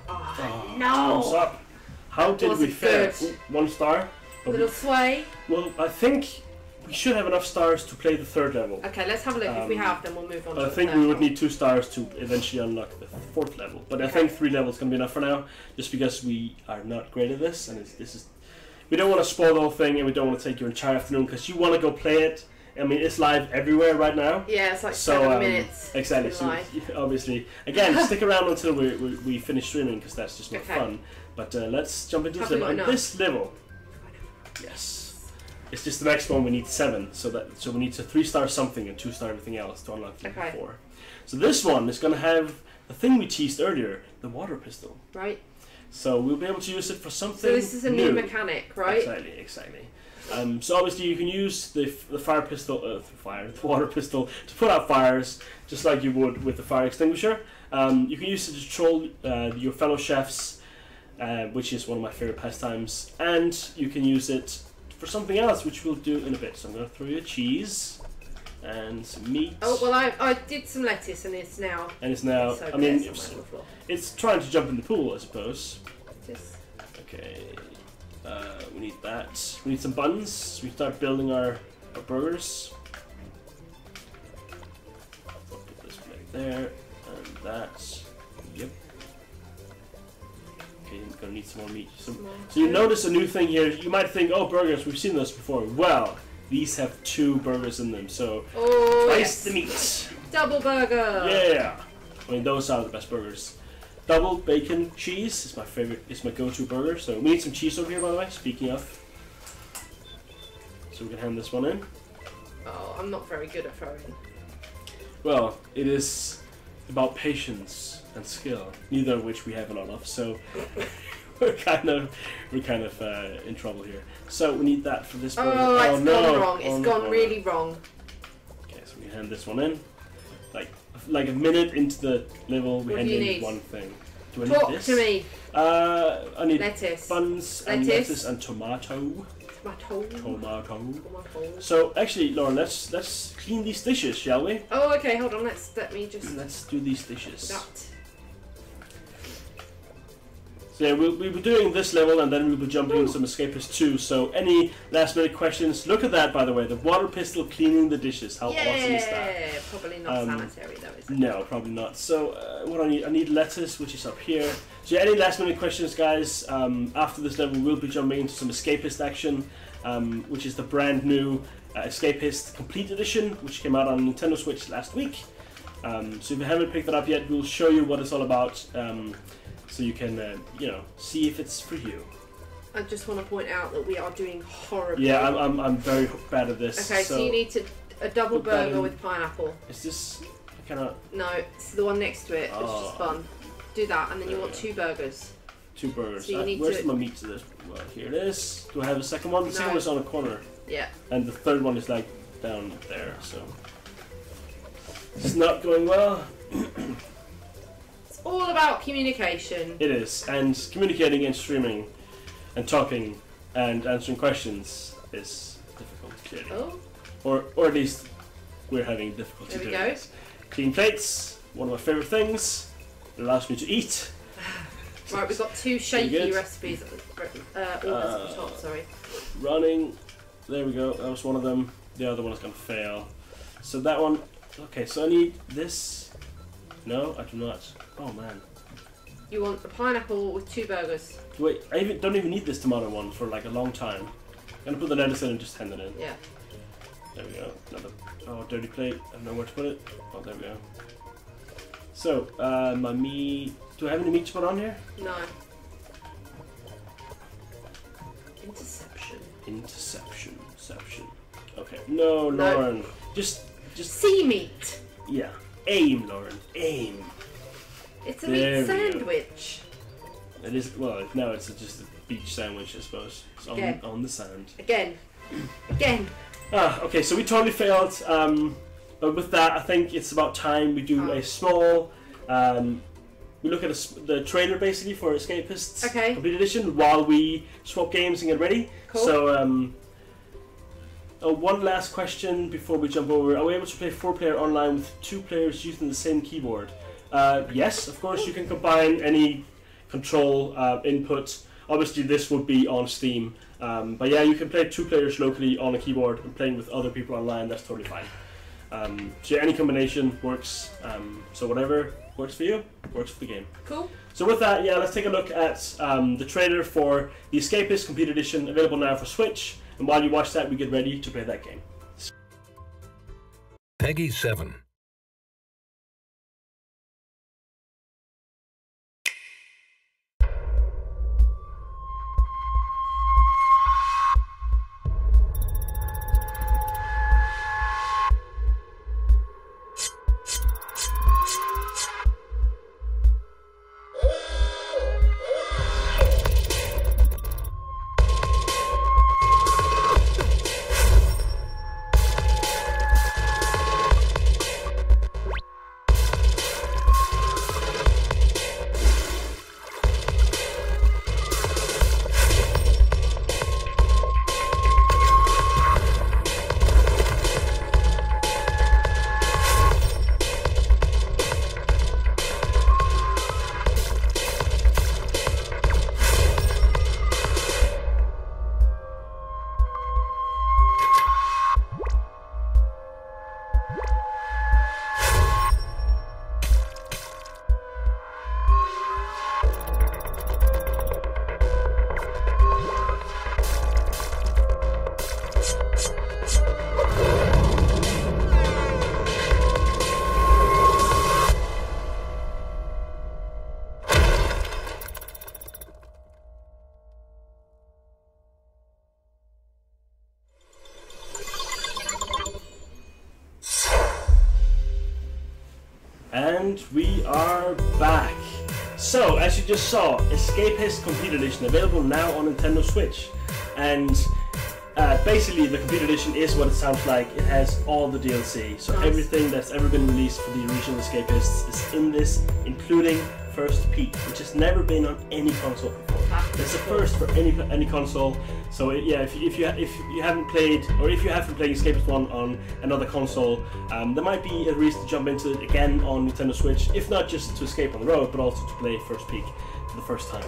Oh, no! Thumbs up. How did we fare? Ooh, 1 star. Little sway. Well, I think we should have enough stars to play the 3rd level. Okay, let's have a look. If we have, then we'll move on. I think we would need 2 stars to eventually unlock the 4th level. But I think 3 levels can be enough for now, just because we are not great at this, and we don't want to spoil the whole thing, and we don't want to take your entire afternoon because you want to go play it. I mean, it's live everywhere right now. Yeah, it's like 7 minutes. Exactly. So obviously, again, stick around until we finish streaming because that's just more fun. But let's jump into this level. And this level, yes, it's just the next one. We need 7, so we need to 3-star something and 2-star everything else to unlock level 4. So this one is going to have the thing we teased earlier, the water pistol. Right. So we'll be able to use it for something. So this is a new mechanic, right? Exactly. So obviously you can use the fire pistol, the water pistol to put out fires, just like you would with the fire extinguisher. You can use it to control your fellow chefs, which is one of my favorite pastimes, and you can use it for something else, which we'll do in a bit. So I'm going to throw you a cheese and some meat. Oh well, I did some lettuce, and it's now. So I mean, it's trying to jump in the pool, I suppose. Just. Okay. We need that. We need some buns. We start building our burgers. I'll put this right there, and that. Yep. Okay, you're gonna need some more meat. So you notice a new thing here. You might think, oh, burgers, we've seen those before. Well, these have 2 burgers in them, so twice the meat. Double burger! Yeah! I mean, those are the best burgers. Double bacon cheese is my favorite. It's my go-to burger. So we need some cheese over here, by the way. Speaking of, so we can hand this one in. Oh, I'm not very good at throwing. Well, it is about patience and skill, neither of which we have a lot of. So we're kind of in trouble here. So we need that for this burger. Oh, it's gone wrong. It's gone really wrong. Okay, so we hand this one in. Like a minute into the level, we hand in one thing. Do I need this? Talk to me. I need lettuce. Buns and lettuce and tomato. Tomato. So actually, Lauren, let's clean these dishes, shall we? Oh, okay. Hold on. Let's do these dishes. That. So yeah, we'll be doing this level, and then we'll be jumping into some Escapists 2. So any last minute questions? Look at that, by the way. The water pistol cleaning the dishes. How awesome is that? Probably not sanitary though, is it? No, probably not. So what I need lettuce, which is up here. So yeah, any last minute questions, guys? After this level, we'll be jumping into some Escapist action, which is the brand new Escapist Complete Edition, which came out on Nintendo Switch last week. So if you haven't picked that up yet, we'll show you what it's all about. So you can, see if it's for you. I just want to point out that we are doing horribly. Yeah, I'm very bad at this. Okay, so you need a double burger with pineapple. Is this kind of? No, it's the one next to it, which is fun. Do that, and then you want 2 burgers. 2 burgers. So where's my meat to this? Well, here it is. Do I have a second one? The second one is on a corner. Yeah. And the third one is like down there. So it's not going well. All about communication. It is, and communicating and streaming and talking and answering questions is difficult, clearly. Oh. Or at least we're having difficulty doing this. Clean plates, one of my favourite things. It allows me to eat. Right, we've got 2 shaky recipes. At the top, sorry. Running. There we go. That was one of them. The other one is going to fail. So that one. Okay, so I need this. No, I do not. Oh man. You want a pineapple with 2 burgers. Wait, I don't even need this tomato one for like a long time. I'm gonna put the lettuce in and just hand it in. Yeah. There we go. Dirty plate. I don't know where to put it. Oh, there we go. So, my meat. Do I have any meat to put on here? No. Interception. Interception. Okay. No, Lauren. Just. Sea meat. Yeah. Aim, Lauren. Aim. It's a meat sandwich. It is. Well, no, it's just a beach sandwich, I suppose. It's on the sand. Again. Okay, so we totally failed. But with that, I think it's about time we do a small. We look at the trailer basically for Escapists Complete Edition while we swap games and get ready. Cool. So, one last question before we jump over. Are we able to play 4-player online with 2 players using the same keyboard? Yes, of course. You can combine any control input. Obviously, this would be on Steam. But yeah, you can play 2 players locally on a keyboard and playing with other people online. That's totally fine. So yeah, any combination works. So whatever works for you, works for the game. Cool. So with that, yeah, let's take a look at the trailer for the Escapists Complete Edition, available now for Switch. And while you watch that, we get ready to play that game. Peggy 7. And we are back. So, as you just saw, Escapists Complete Edition available now on Nintendo Switch. And basically the Complete Edition is what it sounds like. It has all the DLC. So everything that's ever been released for the original Escapists is in this, including First Peek, which has never been on any console before. It's the first for any console. So yeah, if you haven't played, or if you have been playing Escapists 1 on another console, there might be a reason to jump into it again on Nintendo Switch, if not just to escape on the road, but also to play First Peek for the first time.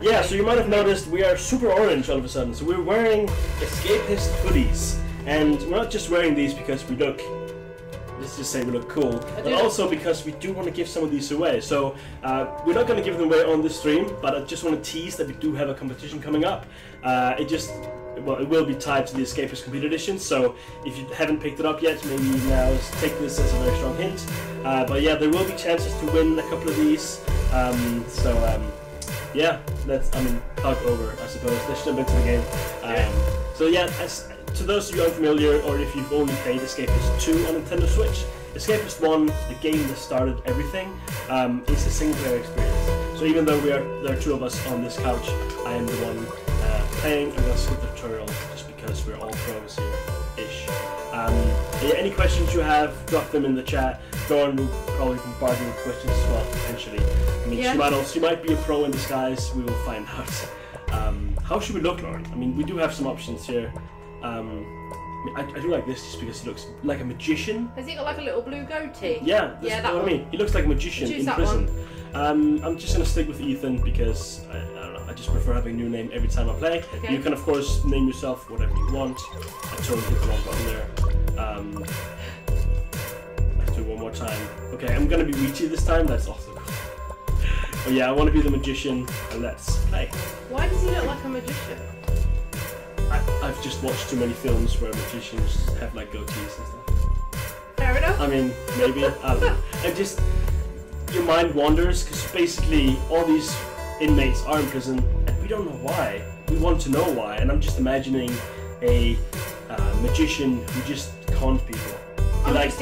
Yeah, so you might have noticed we are super orange all of a sudden. So we're wearing Escapist hoodies, and we're not just wearing these because we look, let's just say we look cool, but also because we do want to give some of these away. So we're not going to give them away on this stream, but I just want to tease that we do have a competition coming up. It will be tied to the Escapists Complete Edition, so if you haven't picked it up yet, maybe now take this as a very strong hint. But yeah, there will be chances to win a couple of these. Yeah, talk over, I suppose. Let's jump into the game. So yeah, to those of you unfamiliar, or if you've only played Escapists 2 on Nintendo Switch, Escapists 1, the game that started everything, is a single-player experience. So even though there are 2 of us on this couch, I am the one playing. I'm going to skip the tutorial just because we're all pros here-ish. Any questions you have, drop them in the chat. Dawn will probably bombard you with questions as well, potentially. I mean, she might be a pro in disguise. We will find out. How should we look, Lauren? I mean, we do have some options here. I do like this just because he looks like a magician. Has he got like a little blue goatee? Yeah, that's what I mean. He looks like a magician in prison. I'm just gonna stick with Ethan because I don't know. I just prefer having a new name every time I play. Okay. You can of course name yourself whatever you want. I totally hit the wrong button there. Let's do it one more time. Okay, I'm gonna be Weechi this time. That's also cool. But yeah, I want to be the magician, and let's play. Why does he look like a magician? I've just watched too many films where magicians have like goatees and stuff. Fair enough. I mean, maybe, I don't know. And just, your mind wanders, because basically all these inmates are in prison, and we don't know why. we want to know why, and I'm just imagining a magician who just conned people.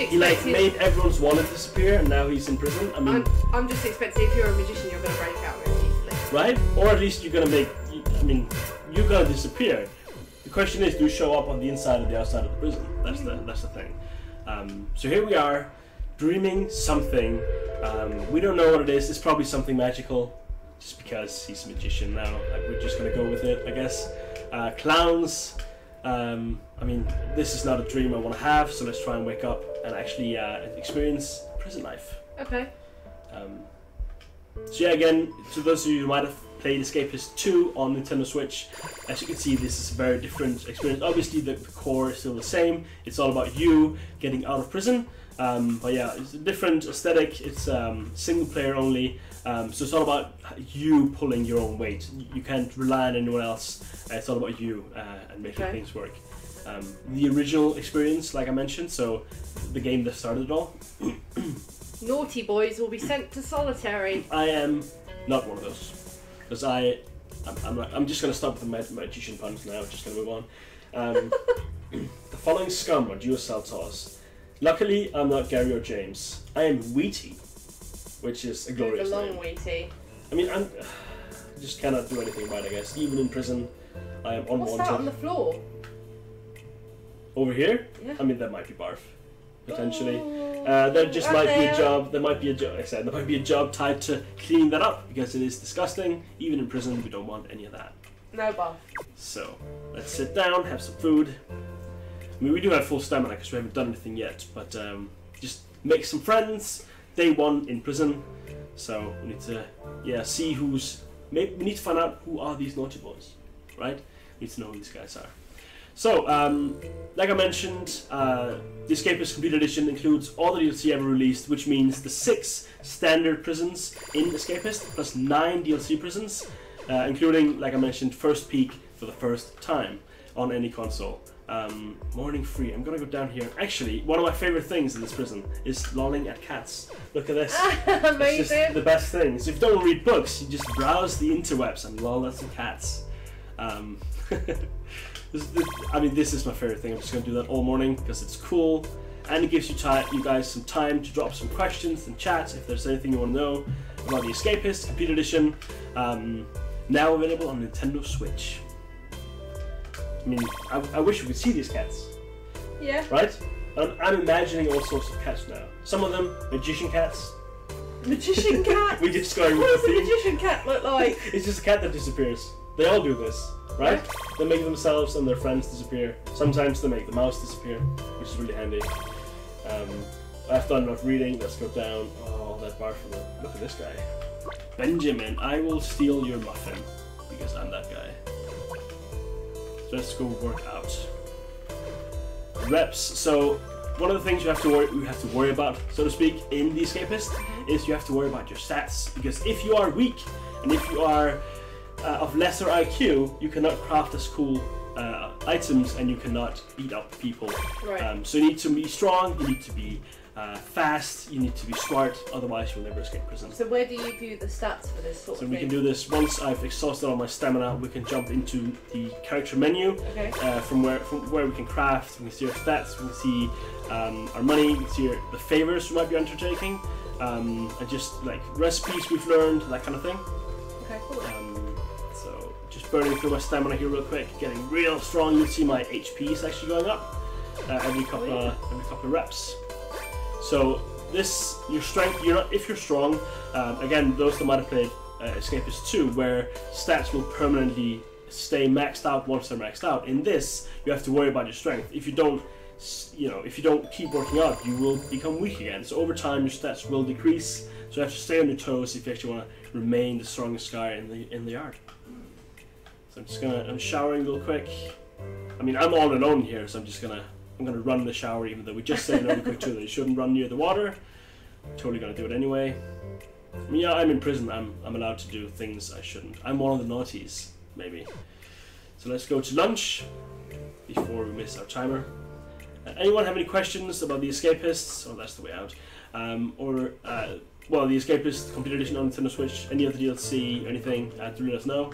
He made everyone's wallet disappear, and now he's in prison. I mean, I'm just expecting if you're a magician, you're going to break out really easily, right? Or at least you're going to make. I mean, you're going to disappear. The question is, do you show up on the inside or the outside of the prison? That's the thing. So here we are, dreaming something. We don't know what it is. It's probably something magical, just because he's a magician now. We're just going to go with it, I guess. Clowns. I mean, this is not a dream I want to have, so let's try and wake up and actually experience prison life. Okay. So yeah, again, to those of you who might have played Escapists 2 on Nintendo Switch, as you can see, this is a very different experience. Obviously, the core is still the same. It's all about you getting out of prison. But yeah, it's a different aesthetic. It's single player only. So it's all about you pulling your own weight. You can't rely on anyone else. It's all about you and making things work. The original experience, like I mentioned, so the game that started it all. Naughty boys will be sent to solitary. I am not one of those, because I'm just gonna stop with the magician puns now. Just gonna move on. The following scum are due a cell toss. Luckily, I'm not Gary or James. I am Wheaty, which is a glorious name. The long Wheaty. I mean, I just cannot do anything about it, I guess. Even in prison, I am unwanted. What's that on the floor? Over here? Yeah. I mean, that might be barf, potentially. There just might be a job. There might be a job. Like I said, there might be a job tied to cleaning that up, because it is disgusting. Even in prison, we don't want any of that. No barf. So let's sit down, have some food. I mean, we do have full stamina because we haven't done anything yet, but just make some friends. Day 1 in prison, so we need to see who's. We need to find out who are these naughty boys, right? We need to know who these guys are. So, like I mentioned, the Escapists Complete Edition includes all the DLC ever released, which means the 6 standard prisons in Escapist, plus 9 DLC prisons, including, like I mentioned, First Peek for the first time on any console. Morning free. I'm gonna go down here. Actually, one of my favorite things in this prison is lolling at cats. Look at this. Amazing. It's just the best thing. So if you don't read books, you just browse the interwebs and loll at some cats. I mean, this is my favorite thing. I'm just gonna do that all morning because it's cool, and it gives you guys some time to drop some questions and chat if there's anything you want to know about the Escapist Complete Edition. Now available on Nintendo Switch. I mean, I wish we could see these cats. Yeah. Right? I'm imagining all sorts of cats now. Some of them, magician cats. Magician cat? We just going What with does the a theme. magician cat look like? It's just a cat that disappears. They all do this, right? Yeah. They make themselves and their friends disappear. Sometimes they make the mouse disappear, which is really handy. I've done enough reading. Let's go down. Oh, that bar from the... Look at this guy. Benjamin, I will steal your muffin because I'm that guy. Let's go work out. Reps. So one of the things you have to worry about, so to speak, in the Escapist is you have to worry about your stats, because if you are weak and if you are of lesser IQ, you cannot craft as cool items and you cannot beat up people. Right. So you need to be strong. You need to be fast, you need to be smart, otherwise you'll never escape prison. So where do you view the stats for this sort of thing? So we can do this once I've exhausted all my stamina. We can jump into the character menu, okay. From where we can craft. We can see our stats, we can see our money, we can see the favors we might be undertaking, and just like recipes we've learned, that kind of thing. Okay, cool. So just burning through my stamina here real quick, getting real strong. You'll see my HP is actually going up every couple of reps. So this, your strength, if you're strong, again, those that might have played Escapist 2, where stats will permanently stay maxed out once they're maxed out. In this, you have to worry about your strength. If you don't keep working out, you will become weak again. So over time, your stats will decrease. So you have to stay on your toes if you actually want to remain the strongest guy in the yard. So I'm showering real quick. I mean, I'm all alone here, so I'm gonna run the shower, even though we just said in Overcooked 2 that you shouldn't run near the water. Totally gonna do it anyway. I mean, yeah, I'm in prison. I'm allowed to do things I shouldn't. I'm one of the naughties, maybe. So let's go to lunch before we miss our timer. Anyone have any questions about the Escapists? Oh, that's the way out. Well, the Escapist Complete Edition on Nintendo Switch. Any other DLC, anything? Do let us know.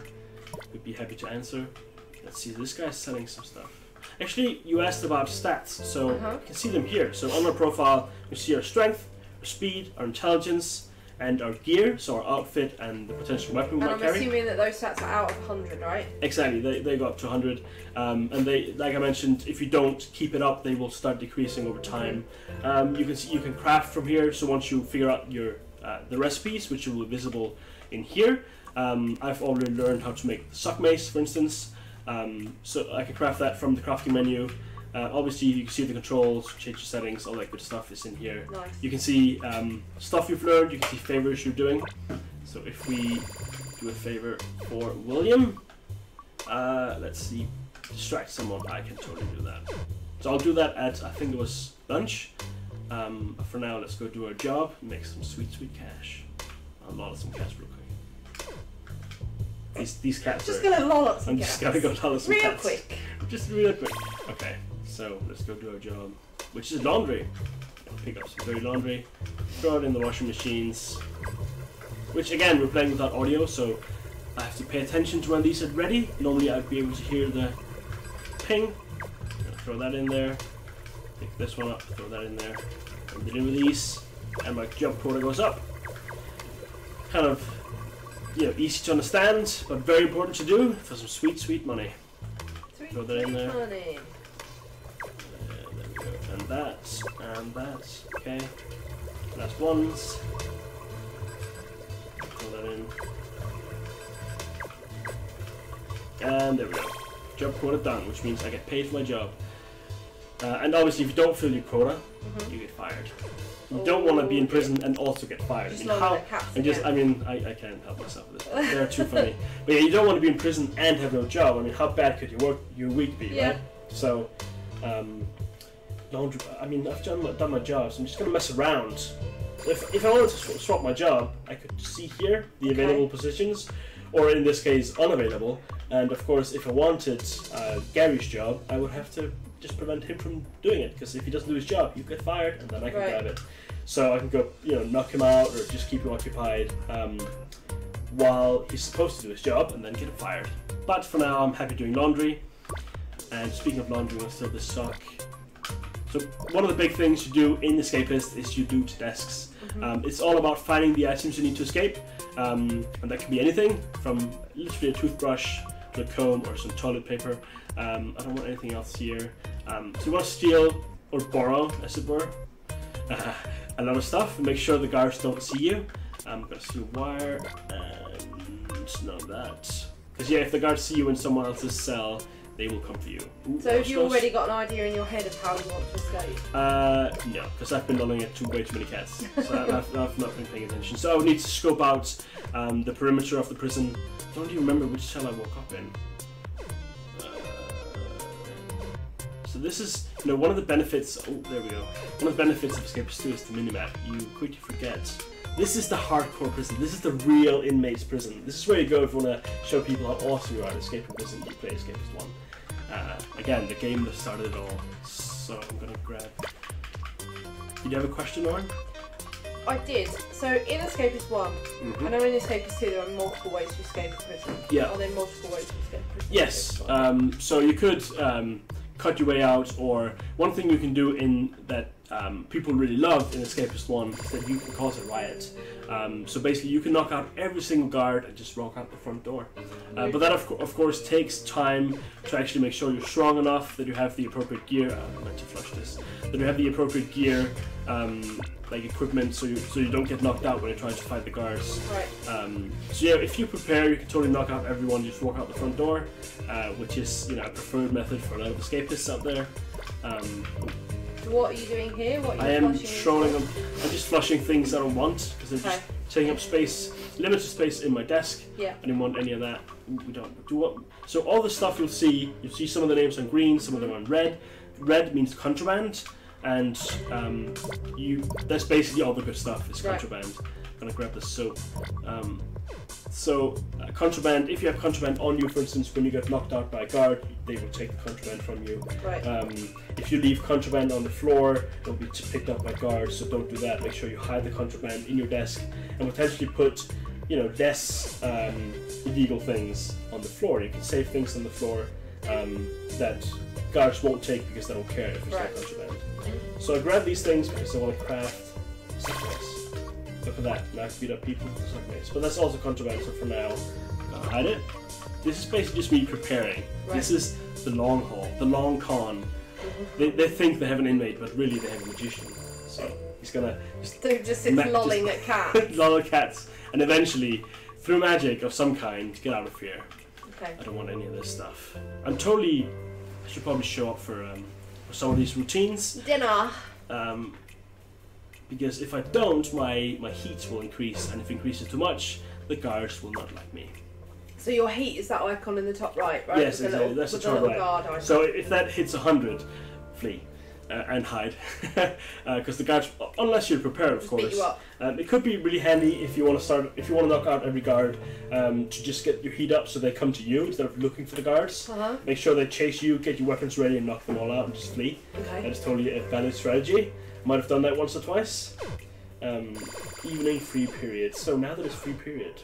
would be happy to answer. Let's see, this guy's selling some stuff. Actually, you asked about stats, so you can see them here. So on our profile, you see our strength, our speed, our intelligence, and our gear, so our outfit and the potential weapon we might carry. And I'm assuming that those stats are out of 100, right? Exactly, they go up to 100. And they, like I mentioned, if you don't keep it up, they will start decreasing over time. You can see you can craft from here. So once you figure out your the recipes, which will be visible in here, I've already learned how to make the suck mace, for instance. So I can craft that from the crafting menu. Obviously, you can see the controls, change your settings, all that good stuff is in here. Nice. You can see stuff you've learned, you can see favors you're doing. So if we do a favor for William, let's see, distract someone, I can totally do that. So I'll do that at, I think it was lunch. But for now, let's go do our job and make some sweet, sweet cash. I'll loll some cash real quick. These cats just gonna loll some I'm cats. just gonna go loll some real cats. Quick. Just real quick. Okay, so let's go do our job, which is laundry. Pick up some dirty laundry, throw it in the washing machines. Which again, we're playing without audio, so I have to pay attention to when these are ready. Normally I'd be able to hear the ping. Throw that in there. Pick this one up, throw that in there. And deliver these, and my job quota goes up. Kind of, you know, easy to understand, but very important to do for some sweet, sweet money. Sweet, throw that in there. Money. There we go. And that, and that. Okay. Last ones. Throw that in. And there we go. Job quota done, which means I get paid for my job. And obviously, if you don't fill your quota, you get fired. You don't want to be in prison and also get fired. I mean, I can't help myself with this. They're too funny. But yeah, you don't want to be in prison and have no job. I mean, how bad could your week be, right? So, laundry. I mean, I've done my job, so I'm just gonna mess around. If I wanted to swap my job, I could see here the available positions, or in this case, unavailable. And of course, if I wanted Gary's job, I would have to just prevent him from doing it, because if he doesn't do his job, you get fired, and then I can grab it. So I can go, you know, knock him out or just keep him occupied while he's supposed to do his job, and then get him fired. But for now, I'm happy doing laundry. And speaking of laundry, let's throw this sock. So one of the big things you do in Escapist is you loot desks. It's all about finding the items you need to escape, and that can be anything from literally a toothbrush to a comb or some toilet paper. I don't want anything else here. So you want to steal or borrow, as it were, a lot of stuff and make sure the guards don't see you. I'm gonna steal wire and not that. Because yeah, if the guards see you in someone else's cell, they will come for you. Ooh, so have you already got an idea in your head of how you want to escape? No, because I've been lulling it to way too many cats. So I've not been paying attention. So I would need to scope out the perimeter of the prison. I don't even remember which cell I woke up in. So this is, you know, one of the benefits. Oh, there we go. One of the benefits of Escapists 2 is the minimap. You quickly forget. This is the hardcore prison. This is the real inmates prison. This is where you go if you want to show people how awesome you are at escaping prison. You play Escapist 1. Again, the game that started it all. So I'm gonna grab. Did you have a question, Lauren? I did. So in Escapist 1, I know in Escapist 2 there are multiple ways to escape a prison. Yeah. Are there multiple ways to escape a prison? Yes. So you could cut your way out, or one thing you can do in that people really love in Escapist 1 is that you can cause a riot. So basically you can knock out every single guard and just walk out the front door. But that of course takes time to actually make sure you're strong enough, that you have the appropriate gear. I meant to flush this. That you have the appropriate gear, like equipment, so you don't get knocked out when you're trying to fight the guards. Right. So yeah, if you prepare, you can totally knock out everyone. You just walk out the front door, which is, you know, a preferred method for a lot of escapists out there. So what are you doing here? What are you I am throwing them. I'm just flushing things I don't want because they're just taking up space, limited space in my desk. Yeah. I didn't want any of that. We don't do what. So all the stuff you'll see some of the names on green, some of them on red. Red means contraband, and that's basically all the good stuff is contraband. I'm gonna grab the soap. Contraband, if you have contraband on you, for instance, when you get knocked out by a guard, they will take the contraband from you. Right. If you leave contraband on the floor, it'll be picked up by guards, so don't do that. Make sure you hide the contraband in your desk and potentially put you know, less illegal things on the floor. You can save things on the floor that guards won't take because they don't care if it's not contraband. So I grabbed these things because I want to craft suckmace. Look at that, now I can beat up people with suckmace. But that's also contraband, so for now, I'll hide it. This is basically just me preparing. This is the long haul, the long con. They think they have an inmate, but really they have a magician. So he's gonna just sit lolling at cats. Loll at cats, and eventually, through magic of some kind, get out of here. Okay. I don't want any of this stuff. I should probably show up for some of these routines. Dinner. Because if I don't, my heat will increase, and if it increases too much, the guards will not like me. So your heat is that icon in the top right, right? Yes, exactly. That's the top right. Guard icon. So if that hits 100, flee and hide, because the guards, unless you're prepared, of course. Beat you up. It could be really handy if you want to knock out every guard, to just get your heat up so they come to you instead of looking for the guards. Make sure they chase you, get your weapons ready, and knock them all out and just flee. Okay. That is totally a valid strategy. Might have done that once or twice. Evening free period. So now that it's free period,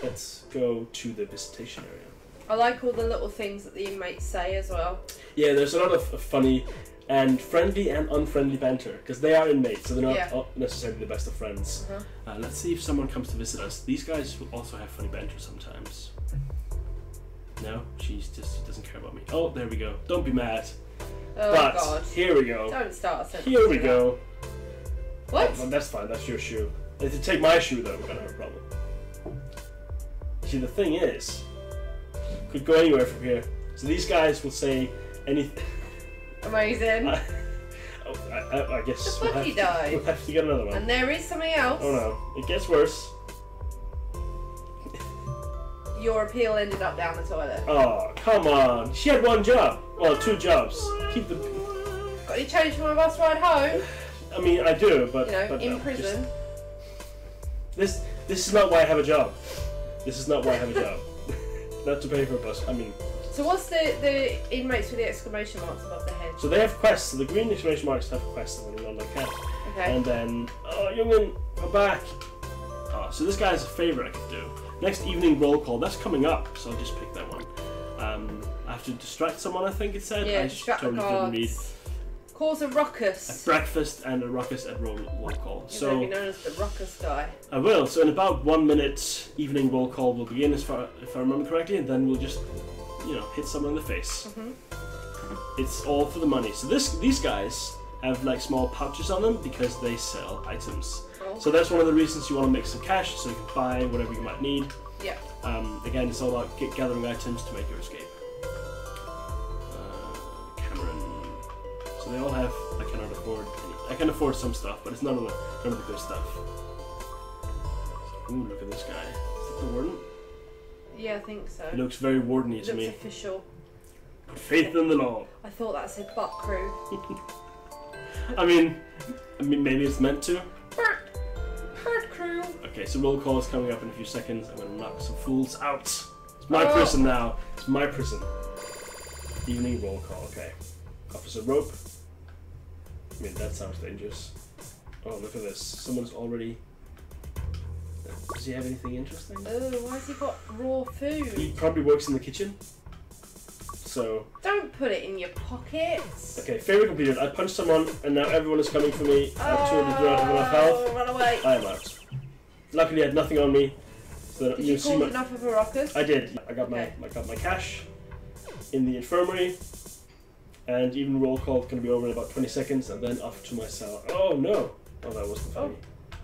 let's go to the visitation area. I like all the little things that the inmates say as well. Yeah, there's a lot of funny and friendly and unfriendly banter, because they are inmates, so they're not necessarily the best of friends. Let's see if someone comes to visit us. These guys will also have funny banter sometimes. No, she doesn't care about me. Oh, there we go. Don't be mad. Oh, but God. Here we go. Don't start a sentence. Here we go. What? Oh, that's fine. That's your shoe. If you take my shoe, though, we're gonna have a problem. See, the thing is, could go anywhere from here. So these guys will say anything. Amazing. I guess the buggy died. We'll have to get another one. And there is something else. Oh no, it gets worse. Your appeal ended up down the toilet. Oh, come on. She had one job. Well, 2 jobs. Keep the... Got any change for my bus ride home? I mean, I do, but... You know, but in no, prison. This is not why I have a job. This is not why I have a job. Not to pay for a bus. I mean... So what's the inmates with the exclamation marks above their head? So they have quests. So the green exclamation marks have quests when you're on the cat. Okay. And then, oh, young'un, come back. Oh, so this guy's a favourite I could do. Next evening roll call, that's coming up, so I'll just pick that one. I have to distract someone, I think it said. Yeah, I distract totally the didn't read. guards. Cause a ruckus. A breakfast and a ruckus at roll call. You're So going to be known as the ruckus guy. I will. So in about 1 minute, evening roll call will begin, if I remember correctly, and then we'll just, you know, hit someone in the face. It's all for the money. So these guys have like small pouches on them because they sell items. So that's one of the reasons you want to make some cash so you can buy whatever you might need. Yeah. Again, it's all about gathering items to make your escape. Cameron. So they all have. I cannot afford any. I can afford some stuff, but it's none of the good stuff. Ooh, look at this guy. Is that the warden? Yeah, I think so. He looks very wardeny to me. Looks official. Put faith in the law. I thought that said butt crew. I mean, maybe it's meant to. Bird crew. Okay, so roll call is coming up in a few seconds. I'm gonna knock some fools out. It's my prison now. It's my prison. Evening roll call. Okay. Officer Rope. I mean, that sounds dangerous. Oh, look at this. Someone's already... Does he have anything interesting? Oh, why has he got raw food? He probably works in the kitchen. So... Don't put it in your pockets. Okay, favorite completed. I punched someone and now everyone is coming for me. I have 200 enough health. Run away. I am out. Luckily I had nothing on me. So did you cause enough of a ruckus? I did. I got my cash in the infirmary. And even roll call is going to be over in about 20 seconds and then off to my cell. Oh no! Oh, that wasn't funny.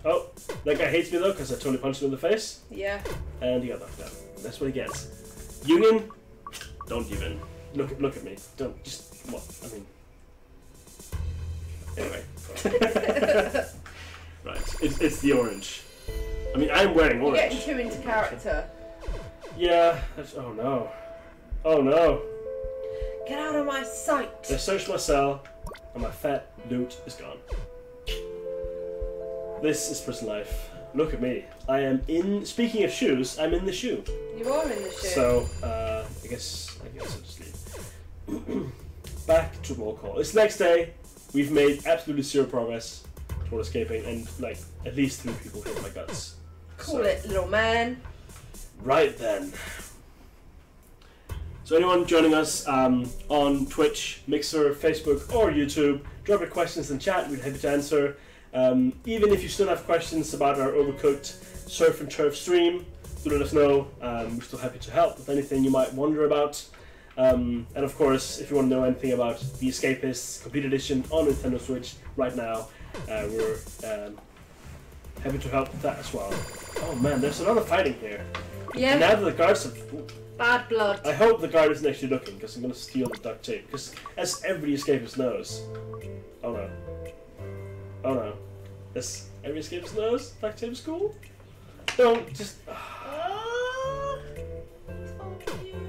Oh, that guy hates me though because I totally punched him in the face. Yeah. And he got knocked out. That's what he gets. Union, don't even look at me. Don't just. Well, I mean. Anyway. Right. It's the orange. I mean, I'm wearing orange. You're getting too into character. Yeah. That's, oh no. Oh no. Get out of my sight. They searched my cell, and my fat loot is gone. This is prison life. Look at me. I am in. Speaking of shoes, I'm in the shoe. You are in the shoe. So I guess I'll just leave. Back to roll call. It's the next day. We've made absolutely zero progress toward escaping, and like at least 3 people hit my guts. Call it, little man. Right then. So anyone joining us on Twitch, Mixer, Facebook, or YouTube, drop your questions in chat. We'd be happy to answer. Even if you still have questions about our Overcooked Surf and Turf stream, do let us know. We're still happy to help with anything you might wonder about. And of course, if you want to know anything about the Escapists Complete Edition on Nintendo Switch right now, we're happy to help with that as well. Oh man, there's a lot of fighting here. Yeah. And now that the guards have... Bad blood. I hope the guard isn't actually looking, because I'm going to steal the duct tape. Because as every Escapist knows... Oh no. Oh no. As every Escapist knows, duct tape is cool? Don't just...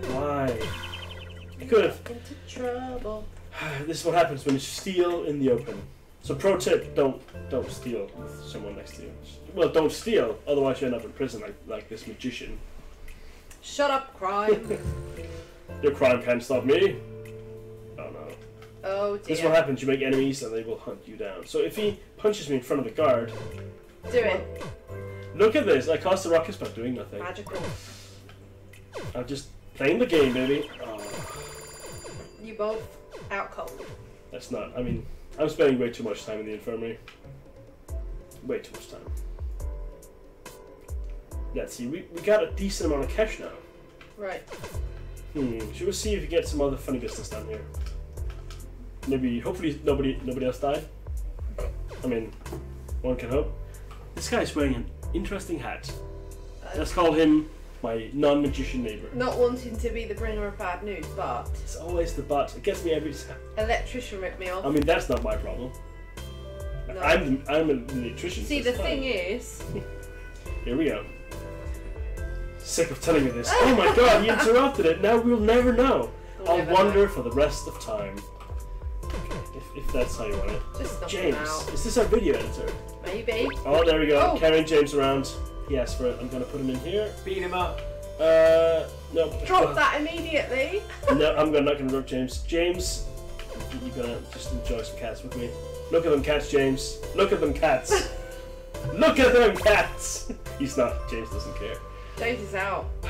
Why? I could have... Into trouble. This is what happens when you steal in the open. So pro tip, don't steal with someone next to you. Well, don't steal, otherwise you end up in prison like this magician. Shut up, crime. Your crime can't stop me. Oh no. Oh dear. This is what happens, you make enemies and they will hunt you down. So if he punches me in front of the guard... Do it. Look at this, I caused the rockets by doing nothing. Magical. I'm just playing the game, baby. Oh. You both out cold. That's not, I mean, I'm spending way too much time in the infirmary. Way too much time. Let's see, we got a decent amount of cash now. Right. Should we see if we get some other funny business down here? Maybe, hopefully nobody else died. I mean, one can hope. This guy's wearing an interesting hat. Let's call him my non-magician neighbour. Not wanting to be the bringer of bad news, but... It's always the but. It gets me every time. Electrician ripped me off. I mean, that's not my problem. No. I'm an electrician. See, the thing is... Here we go. Sick of telling you this. Oh my god, you interrupted it. Now we'll never know. I'll wonder for the rest of time. If that's how you want it. Just James, out. Is this our video editor? Maybe. Oh, there we go. Oh. Carrying James around. He asked for it. I'm gonna put him in here. Beat him up. No. Drop that immediately. No, I'm not gonna drop James. James, you're gonna just enjoy some cats with me. Look at them cats, James. Look at them cats. Look at them cats. He's not. James doesn't care. James is out. The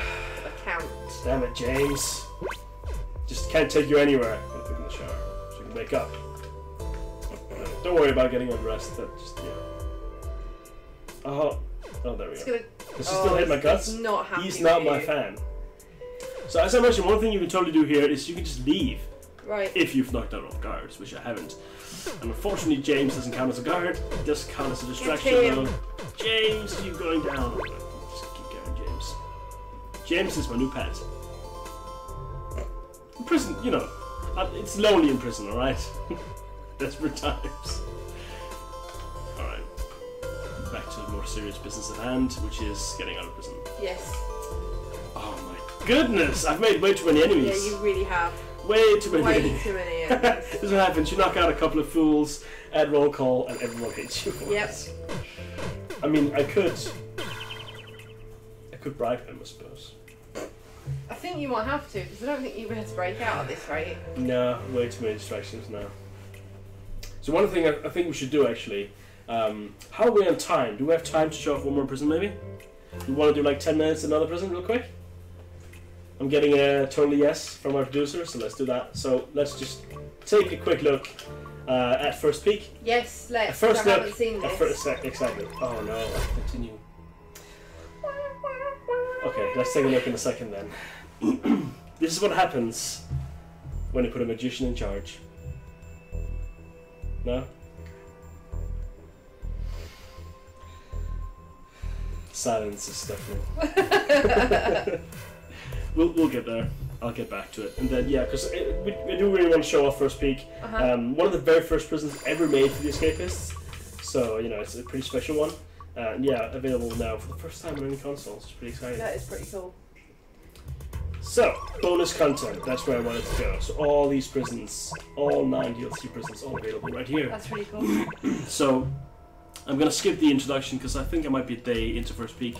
count. Damn it, James. Just can't take you anywhere. I'm gonna put you in the shower so you can wake up. Don't worry about getting undressed. Just Oh, there we go. Does he still hit my guts? He's not happy. He's not my fan. So as I mentioned, one thing you can totally do here is you can just leave. Right. If you've knocked out all guards, which I haven't. And unfortunately, James doesn't count as a guard. It does count as a distraction, though. James, you going down? Just keep going, James. James is my new pet. In prison, you know, it's lonely in prison, all right. Desperate times. All right. Back to the more serious business at hand, which is getting out of prison. Yes. Oh my goodness! I've made way too many enemies. Yeah, you really have. Way too many. Way too many enemies. This is what happens. You knock out a couple of fools at roll call, and everyone hates you. Yep. I mean, I could bribe him, I suppose. I think you might have to, because I don't think you'll be able to break out at this rate. No, way too many distractions now. So one thing I think we should do, actually, how are we on time? Do we have time to show off one more prison, maybe? You want to do like 10 minutes in another prison real quick? I'm getting a totally yes from our producer, so let's do that. So let's just take a quick look at First Peek. Yes, let's. First I look haven't seen this. Exactly. Oh no, continue. Okay, let's take a look in a second then. This is what happens when you put a magician in charge. No? Silence is deafening. We'll get there. I'll get back to it. And then, yeah, because we do really want to show off First Peek. One of the very first prisons ever made for the Escapists. So, you know, it's a pretty special one. Yeah, available now for the first time on any consoles. It's pretty exciting. That is pretty cool. So, bonus content. That's where I wanted to go. So all these prisons, all 9 DLC prisons, all available right here. That's pretty cool. So, I'm going to skip the introduction because I think I might be a day into First Peek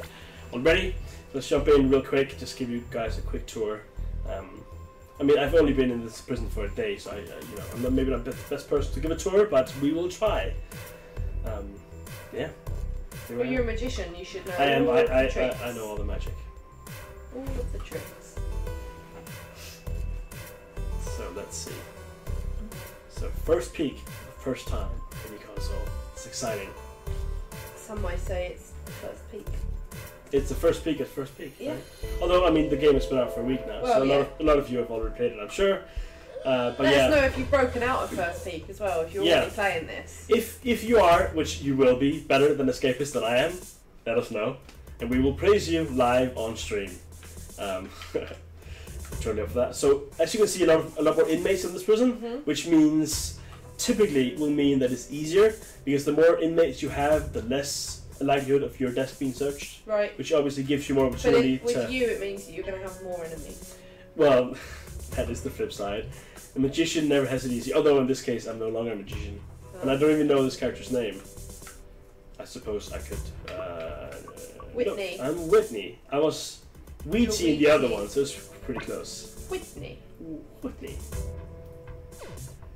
already. Let's jump in real quick, just give you guys a quick tour. I mean, I've only been in this prison for a day, so you know, I'm maybe not the best person to give a tour, but we will try. Yeah, exactly right. Well, you're a magician. You should know. I am. All the tricks. I know all the magic. All of the tricks. So let's see. So first peek, first time in your console. It's exciting. Some might say it's the first peek. It's the first peek at first peek. Yeah. Right? Although I mean the game has been out for a week now, Well, so a lot of you have already played it, I'm sure. But Let us know if you've broken out of first peek as well. If you're already playing this. If you are, which you will be, better than Escapists than I am, let us know, and we will praise you live on stream. Totally up for that. So as you can see, a lot more inmates in this prison, which means typically will mean that it's easier because the more inmates you have, the less likelihood of your desk being searched. Right. Which obviously gives you more opportunity. But with you, it means that you're going to have more enemies. Well, that is the flip side. A magician never has it easy. Although in this case, I'm no longer a magician, and I don't even know this character's name. I suppose I could. Whitney. No, I'm Whitney. I was Wheaty in the other one, so it's pretty close. Whitney. Whitney.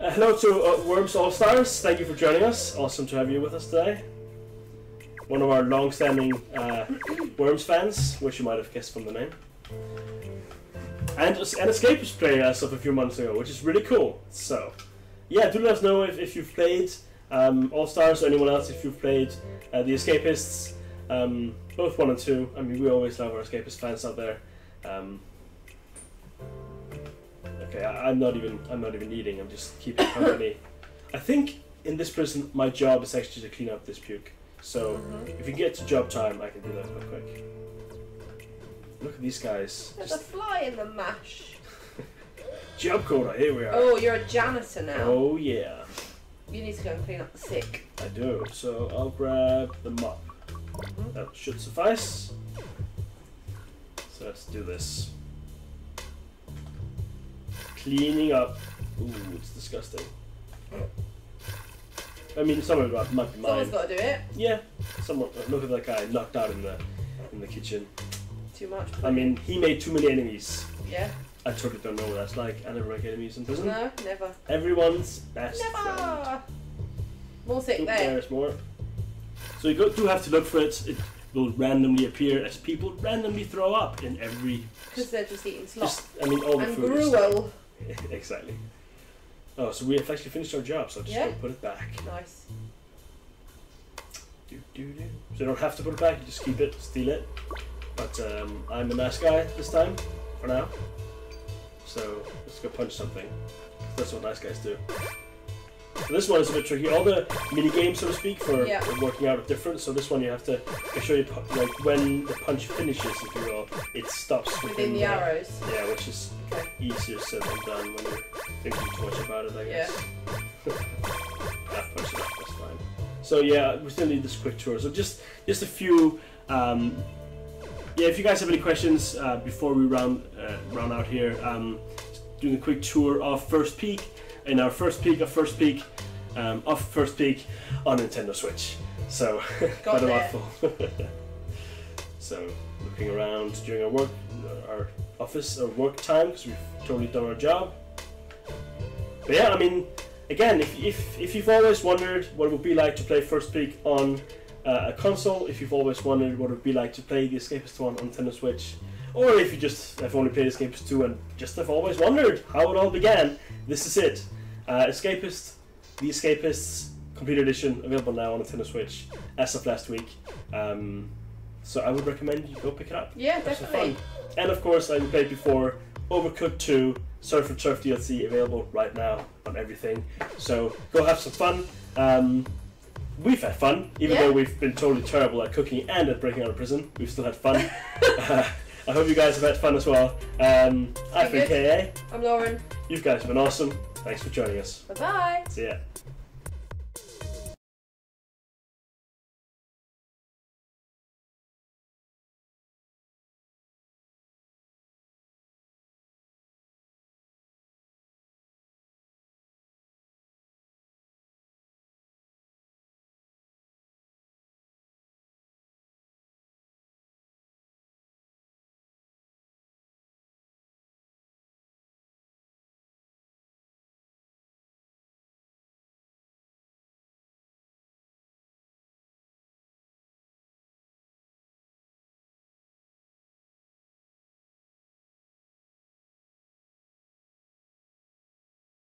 Hello to Worms All Stars. Thank you for joining us. Awesome to have you with us today. One of our long-standing Worms fans, which you might have guessed from the name. And an Escapists player as of a few months ago, which is really cool. So, yeah, do let us know if you've played All Stars or anyone else if you've played the Escapists, both 1 and 2. I mean, we always love our Escapist fans out there. Okay, I'm not even eating. I'm just keeping company. I think in this prison, my job is actually to clean up this puke. So if you get to job time, I can do that real quick. Look at these guys. There's a fly in the mash. Job quota, here we are. Oh, you're a janitor now. Oh yeah. You need to go and clean up the sick. I do. So I'll grab the mop. That should suffice. So let's do this. Cleaning up. Ooh, it's disgusting. I mean, someone might be mine. Someone's got to do it. Yeah. Someone. Look at that guy knocked out in the kitchen. Too much. I mean, he made too many enemies. Yeah. I totally don't know what that's like. I never make enemies in prison. No, never. Everyone's best Never. friend. More sick there. There's more. So you do have to look for it. It will randomly appear as people randomly throw up in every. Because they're just eating slop. I mean, all the and food. gruel. Exactly. Oh, so we have actually finished our job, so I'm just going to put it back. Nice. So you don't have to put it back, you just keep it, steal it. But I'm a nice guy this time, for now. So let's go punch something. That's what nice guys do. So this one is a bit tricky. All the mini games, so to speak, for working out are different. So this one you have to make sure you like when the punch finishes, if you will, it stops within the arrows. Yeah, which is easier said than done when you're thinking too much about it, I guess. Yeah. I've punched it up, that's fine. So yeah, we still need this quick tour. So just a few. Yeah, if you guys have any questions before we round out here, doing a quick tour of First Peek. In our first peek of First Peek on Nintendo Switch. So, quite a mouthful. So, looking around during our office or work time, because we've totally done our job. But yeah, I mean, again, if you've always wondered what it would be like to play First Peek on a console, if you've always wondered what it would be like to play the Escapist 1 on Nintendo Switch, or if you just have only played Escapist 2 and just have always wondered how it all began, this is it. The Escapists Complete Edition, available now on Nintendo Switch as of last week. So I would recommend you go pick it up. Yeah, definitely. Fun. And of course, I played before Overcooked 2, Surf and Turf DLC, available right now on everything. So go have some fun. We've had fun, even though we've been totally terrible at cooking and at breaking out of prison. We've still had fun. I hope you guys have had fun as well. I've been KA. I'm Lauren. You guys have been awesome. Thanks for joining us. Bye-bye. See ya.